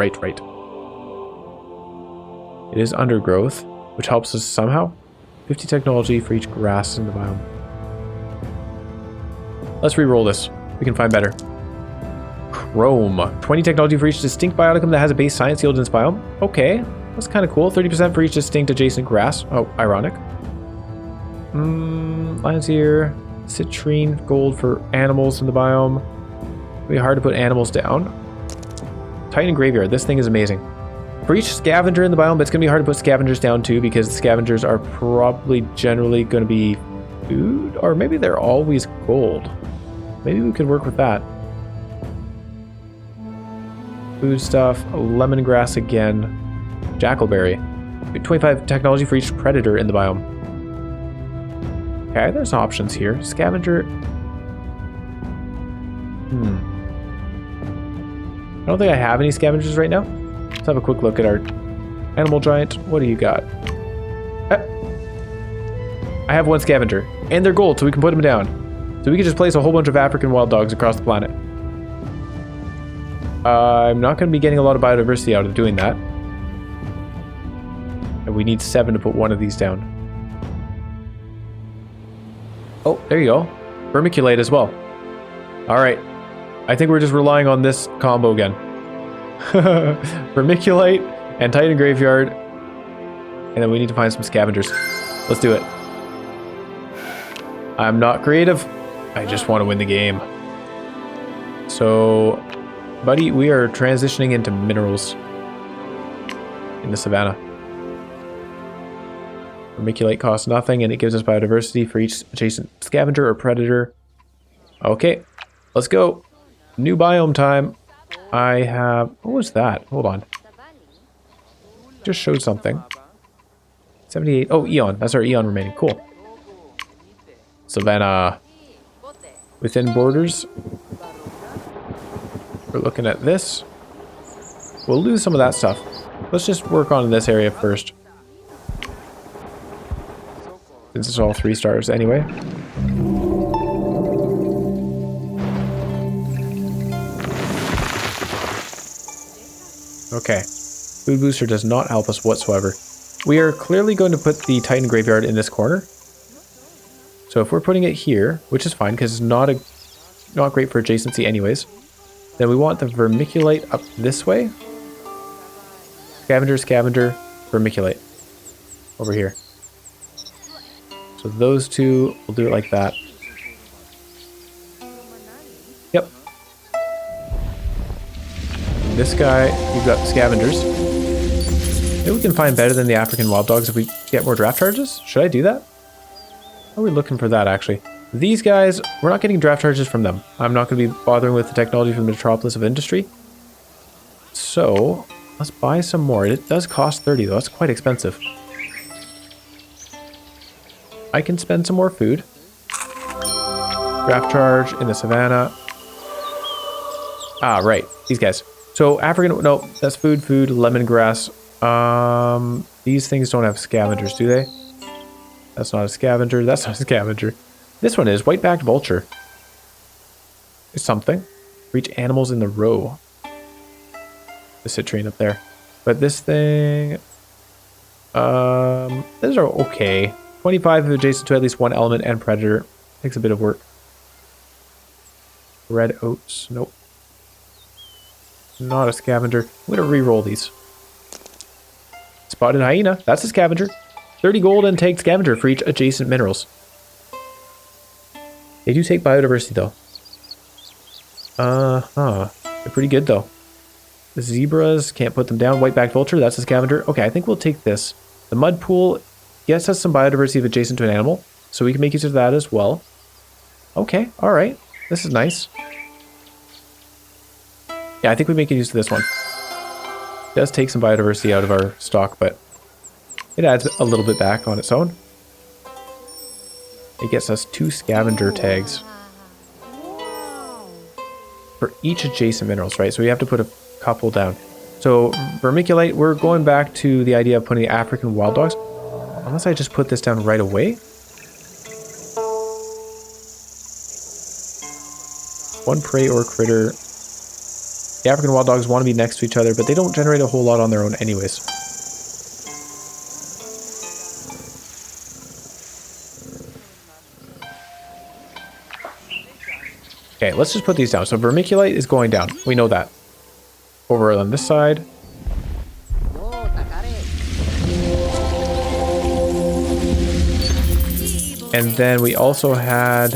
A: It is undergrowth, which helps us somehow. 50 technology for each grass in the biome. Let's re-roll this. We can find better. Chrome. 20 technology for each distinct bioticum that has a base science yield in its biome. Okay, that's kind of cool. 30% for each distinct adjacent grass. Oh, ironic. Lines here. Citrine gold for animals in the biome. It'll be hard to put animals down. Titan graveyard. This thing is amazing. For each scavenger in the biome, it's going to be hard to put scavengers down too, because the scavengers are probably generally going to be food, or maybe they're always gold. Maybe we could work with that. Food stuff, lemongrass again, jackalberry. 25 technology for each predator in the biome. Okay, there's options here. Scavenger. I don't think I have any scavengers right now. Let's have a quick look at our animal giant. What do you got? I have 1 scavenger, and they're gold, so we can put them down. So we can just place a whole bunch of African wild dogs across the planet. I'm not going to be getting a lot of biodiversity out of doing that. And we need 7 to put 1 of these down. Oh, there you go. Vermiculate as well. Alright. I think we're just relying on this combo again. Vermiculate and Titan Graveyard. And then we need to find some scavengers. Let's do it. I'm not creative. I just want to win the game. So, buddy, we are transitioning into minerals in the savannah. Vermiculate costs nothing, and it gives us biodiversity for each adjacent scavenger or predator. Okay, let's go. New biome time. I have... What was that? Hold on. Just showed something. 78. Oh, Eon. That's our Eon remaining. Cool. Savannah. Within borders. We're looking at this. We'll lose some of that stuff. Let's just work on this area first. Since it's all 3 stars anyway. Okay. Food booster does not help us whatsoever. We are clearly going to put the Titan Graveyard in this corner. So if we're putting it here, which is fine because it's not great for adjacency anyways, then we want the Vermiculate up this way. Scavenger, Scavenger, Vermiculate. Over here. So those 2, we'll do it like that. Yep. And this guy, you've got Scavengers. Maybe we can find better than the African wild dogs if we get more draft charges. Should I do that? Are we looking for that, actually? These guys, we're not getting draft charges from them. I'm not going to be bothering with the technology from the Metropolis of Industry. So, let's buy some more. It does cost 30, though. That's quite expensive. I can spend some more food. Draft charge in the savannah. Ah, right. These guys. So, African... No, that's food, lemongrass. These things don't have scavengers, do they? That's not a scavenger. That's not a scavenger. This one is white-backed vulture. It's something. Reach animals in the row. The citrine up there. But this thing... these are okay. 25 if adjacent to at least one element and predator. Takes a bit of work. Red oats. Nope. Not a scavenger. I'm going to re-roll these. Spotted hyena. That's a scavenger. 30 gold and take scavenger for each adjacent minerals. They do take biodiversity, though. They're pretty good, though. The zebras, can't put them down. White-backed vulture, that's a scavenger. Okay, I think we'll take this. The mud pool, yes, has some biodiversity if adjacent to an animal, so we can make use of that as well. Okay, alright. This is nice. Yeah, I think we make use of this one. It does take some biodiversity out of our stock, but it adds a little bit back on its own. It gets us 2 scavenger tags for each adjacent minerals, right? So we have to put a couple down. So vermiculite, we're going back to the idea of putting African wild dogs. Unless I just put this down right away. One prey or critter. The African wild dogs want to be next to each other, but they don't generate a whole lot on their own anyways. Okay, let's just put these down. So vermiculite is going down. We know that. Over on this side. And then we also had,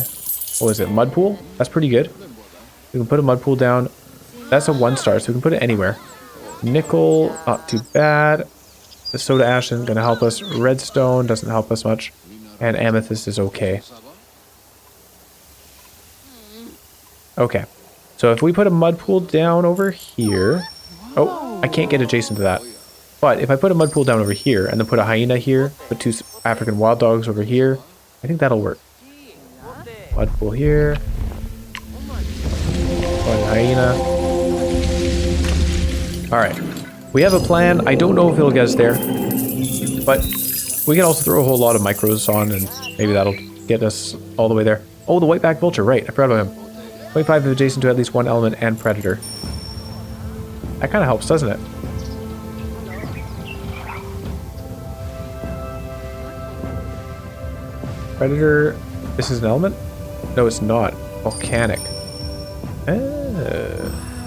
A: what was it, mud pool? That's pretty good. We can put a mud pool down. That's a 1-star, so we can put it anywhere. Nickel, not too bad. The soda ash isn't going to help us. Redstone doesn't help us much. And amethyst is okay. Okay, so if we put a mud pool down over here... Oh, I can't get adjacent to that. But if I put a mud pool down over here, and then put a hyena here, put 2 African wild dogs over here, I think that'll work. Mud pool here. One hyena. Alright, we have a plan. I don't know if it'll get us there. But we can also throw a whole lot of micros on, and maybe that'll get us all the way there. Oh, the white-backed vulture, right, I forgot about him. 25 if adjacent to at least one element and predator. That kind of helps, doesn't it? Predator. This is an element? No, it's not. Volcanic.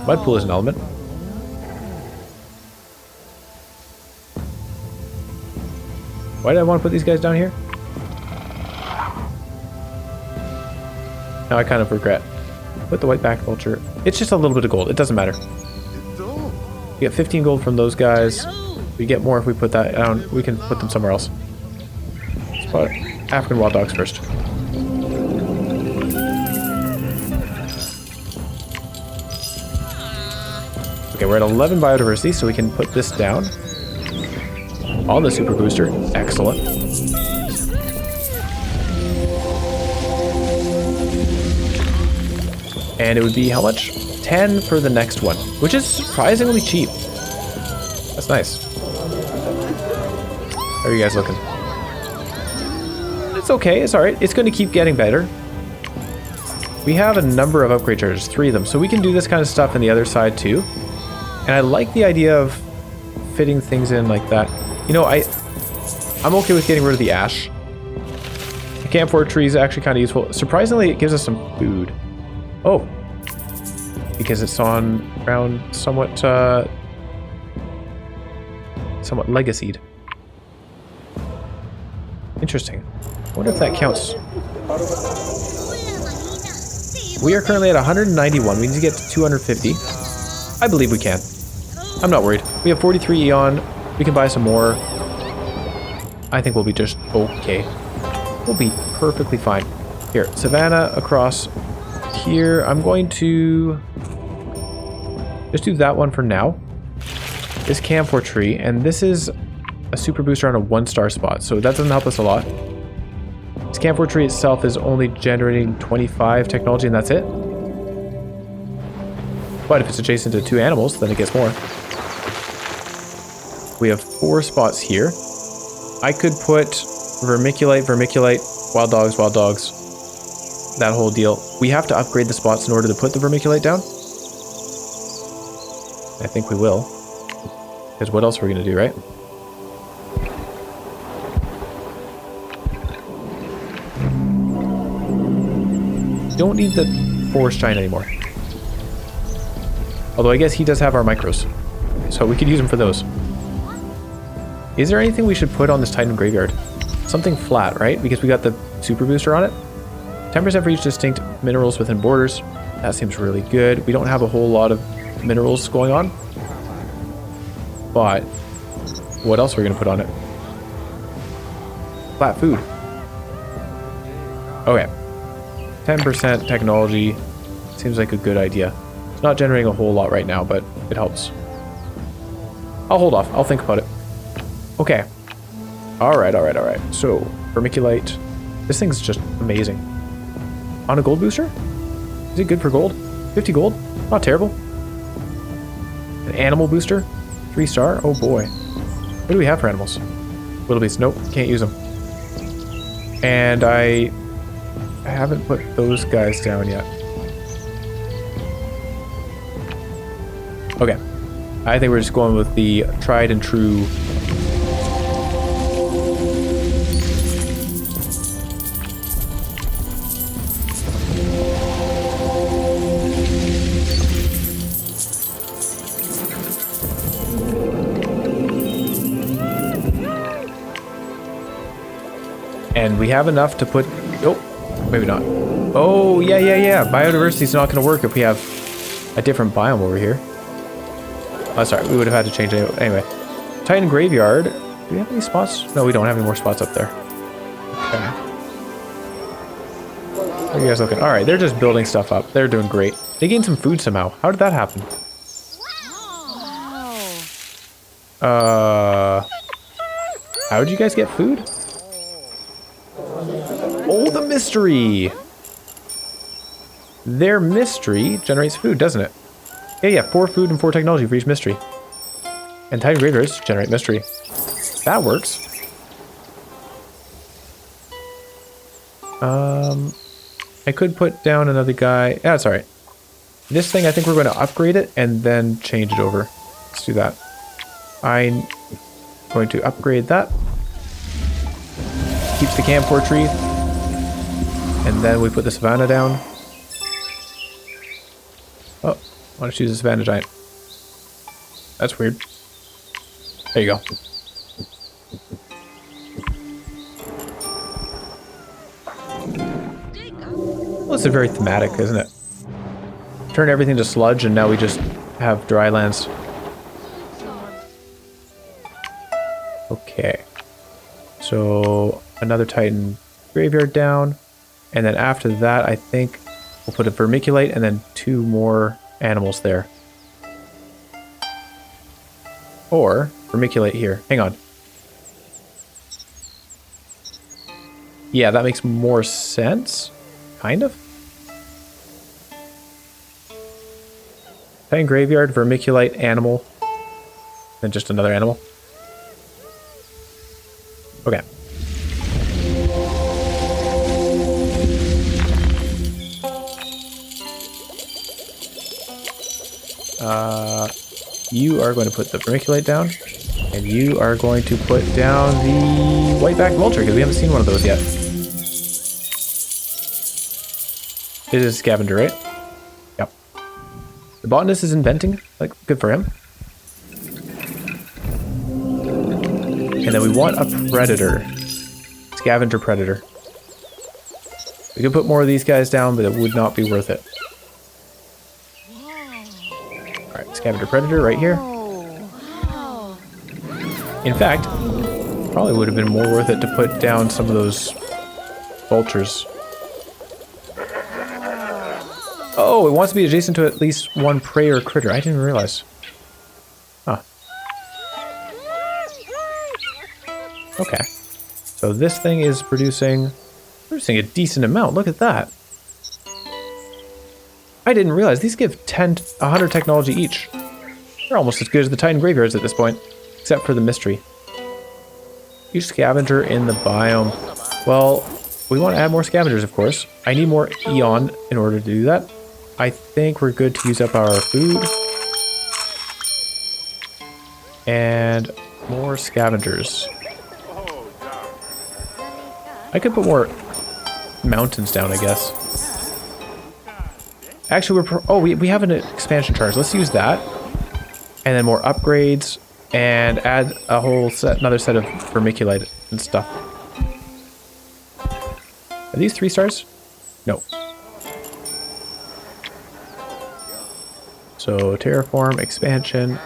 A: Mud pool is an element. Why did I want to put these guys down here? Now I kind of regret. Put the white-backed vulture. It's just a little bit of gold. It doesn't matter. We get 15 gold from those guys. We get more if we put that down. We can put them somewhere else. Let's put African wild dogs first. Okay, we're at 11 biodiversity, so we can put this down. On the super booster. Excellent. And it would be how much? 10 for the next one, which is surprisingly cheap. That's nice. How are you guys looking? It's okay, it's alright. It's going to keep getting better. We have a number of upgrade charges, 3 of them, so we can do this kind of stuff on the other side too. And I like the idea of fitting things in like that. You know, I'm okay with getting rid of the ash. The camphor tree is actually kind of useful. Surprisingly, it gives us some food. Oh, because it's on around somewhat legacied. Interesting. I wonder if that counts. We are currently at 191. We need to get to 250. I believe we can. I'm not worried. We have 43 Eon. We can buy some more. I think we'll be just okay. We'll be perfectly fine. Here, Savannah across here. I'm going to just do that one for now. This camphor tree, and this is a super booster on a 1-star spot, so that doesn't help us a lot. This camphor tree itself is only generating 25 technology, and that's it. But if it's adjacent to 2 animals, then it gets more. We have 4 spots here. I could put vermiculite, wild dogs, that whole deal. We have to upgrade the spots in order to put the vermiculite down. I think we will. Because what else are we going to do, right? Don't need the forest giant anymore. Although I guess he does have our micros. So we could use him for those. Is there anything we should put on this Titan graveyard? Something flat, right? Because we got the super booster on it. 10% for each distinct minerals within borders. That seems really good. We don't have a whole lot of minerals going on. But what else are we going to put on it? Flat food. Okay. 10% technology. Seems like a good idea. It's not generating a whole lot right now, but it helps. I'll hold off. I'll think about it. Okay. Alright. So, vermiculite. This thing's just amazing. On a gold booster? Is it good for gold? 50 gold? Not terrible. An animal booster? 3-star? Oh boy. What do we have for animals? Wildebeest. Nope. Can't use them. And I haven't put those guys down yet. Okay. I think we're just going with the tried and true. And we have enough to put... Oh, maybe not. Oh, yeah. Biodiversity's not going to work if we have a different biome over here. Oh, sorry. We would have had to change it anyway. Titan Graveyard. Do we have any spots? No, we don't have any more spots up there. Okay. How are you guys looking? All right, they're just building stuff up. They're doing great. They gained some food somehow. How did that happen? How did you guys get food? Oh, the mystery! Their mystery generates food, doesn't it? Yeah, 4 food and 4 technology for each mystery. And Titan Graveyards generate mystery. That works. I could put down another guy. Yeah, that's alright. This thing, I think we're going to upgrade it and then change it over. Let's do that. I'm going to upgrade that. Keeps the camphor tree. And then we put the Savannah down. Oh, why don't you use the Savannah Giant? That's weird. There you go. Well, this is very thematic, isn't it? Turn everything to sludge and now we just have dry lands. Okay. So, another Titan Graveyard down. And then after that, I think we'll put a vermiculite and then 2 more animals there. Or vermiculite here. Hang on. Yeah, that makes more sense. Kind of. Titan Graveyard, vermiculite, animal. Then just another animal. Okay. You are going to put the vermiculite down, and you are going to put down the white-backed vulture, because we haven't seen one of those yet. It is a scavenger, right? Yep. The botanist is inventing, like, good for him. And then we want a predator. Scavenger predator. We could put more of these guys down, but it would not be worth it. Alright, scavenger predator right here. In fact, probably would have been more worth it to put down some of those vultures. Oh, it wants to be adjacent to at least one prey or critter. I didn't realize. Huh. Okay. So this thing is producing a decent amount. Look at that. I didn't realize these give 100 technology each. They're almost as good as the Titan graveyards at this point, except for the mystery. Each scavenger in the biome. Well, we want to add more scavengers, of course. I need more Eon in order to do that. I think we're good to use up our food. And more scavengers. I could put more mountains down, I guess. Actually, we have an expansion charge. Let's use that. And then more upgrades. And add a whole another set of vermiculite and stuff. Are these 3 stars? No. So terraform, expansion.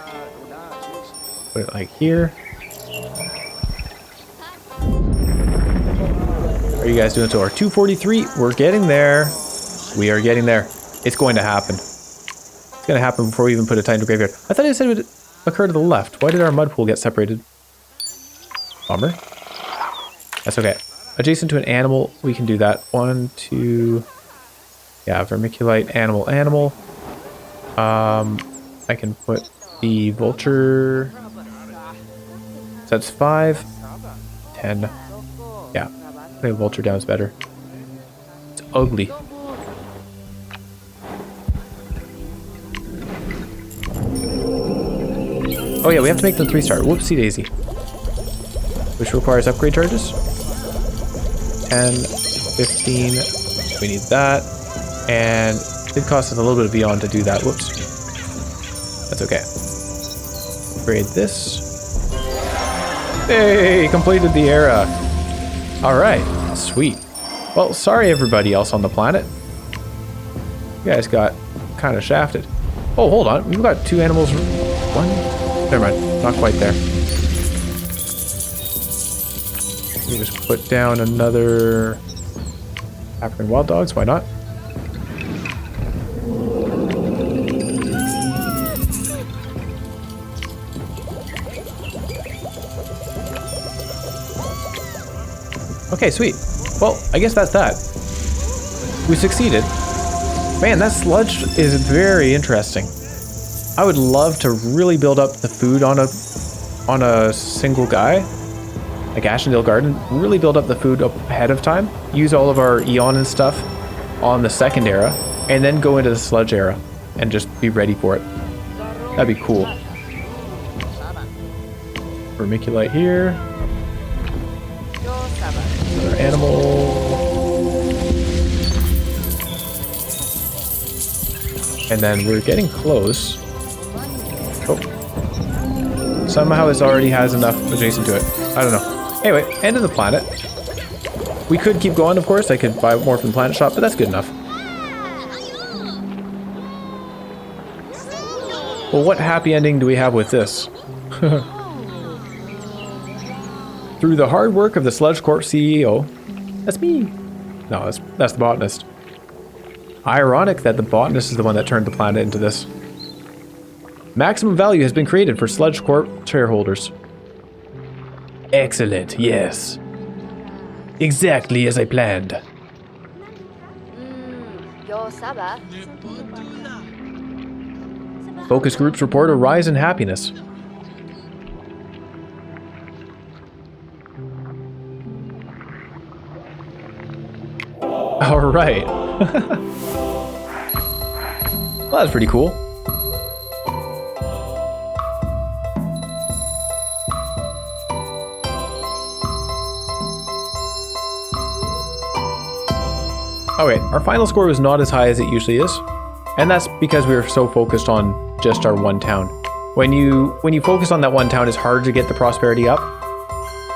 A: Put it like here. How are you guys doing so far? 243. We're getting there. We are getting there. It's going to happen. It's going to happen before we even put a Titan graveyard. I thought it said it would occur to the left. Why did our mud pool get separated? Bummer. That's okay. Adjacent to an animal, we can do that. 1, 2. Yeah, vermiculite, animal. I can put the vulture. So that's 5, 10. Yeah, the vulture down is better. It's ugly. Oh yeah, we have to make them 3-star. Whoopsie daisy. Which requires upgrade charges. 10, 15. We need that. And it costs us a little bit of beyond to do that. Whoops. That's okay. Upgrade this. Hey, completed the era. Alright, sweet. Well, sorry everybody else on the planet. You guys got kind of shafted. Oh, hold on. We've got 2 animals. 1. Never mind. Not quite there. Let me just put down another African wild dogs. Why not? Okay, sweet. Well, I guess that's that. We succeeded. Man, that sludge is very interesting. I would love to really build up the food on a single guy, like Ashendale Garden. Really build up the food up ahead of time. Use all of our Eon and stuff on the second era, and then go into the sludge era and just be ready for it. That'd be cool. Vermiculite here. Another animal. And then we're getting close. Oh. Somehow this already has enough adjacent to it. I don't know. Anyway, end of the planet. We could keep going, of course. I could buy more from the planet shop, but that's good enough. Well, what happy ending do we have with this? Through the hard work of the Sludge Corp CEO. That's me. No, that's the botanist. Ironic that the botanist is the one that turned the planet into this. Maximum value has been created for Sludge Corp shareholders. Excellent, yes. Exactly as I planned. Focus groups report a rise in happiness. All right. Well, that's pretty cool. Okay, our final score was not as high as it usually is, and that's because we were so focused on just our one town. When you focus on that one town, it's hard to get the prosperity up,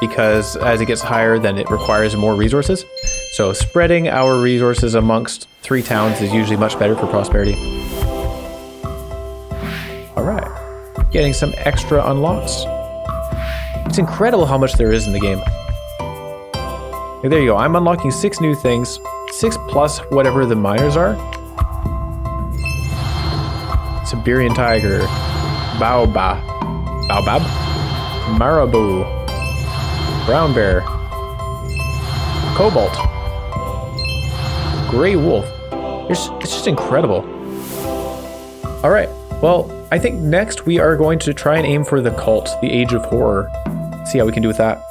A: because as it gets higher, then it requires more resources. So spreading our resources amongst 3 towns is usually much better for prosperity. All right, getting some extra unlocks. It's incredible how much there is in the game. Okay, there you go. I'm unlocking 6 new things. 6 plus whatever the miners are. Siberian tiger. Baobab. Marabou. Brown bear. Cobalt. Gray wolf. It's just incredible. Alright, well, I think next we are going to try and aim for the cult, the Age of Horror. See how we can do with that.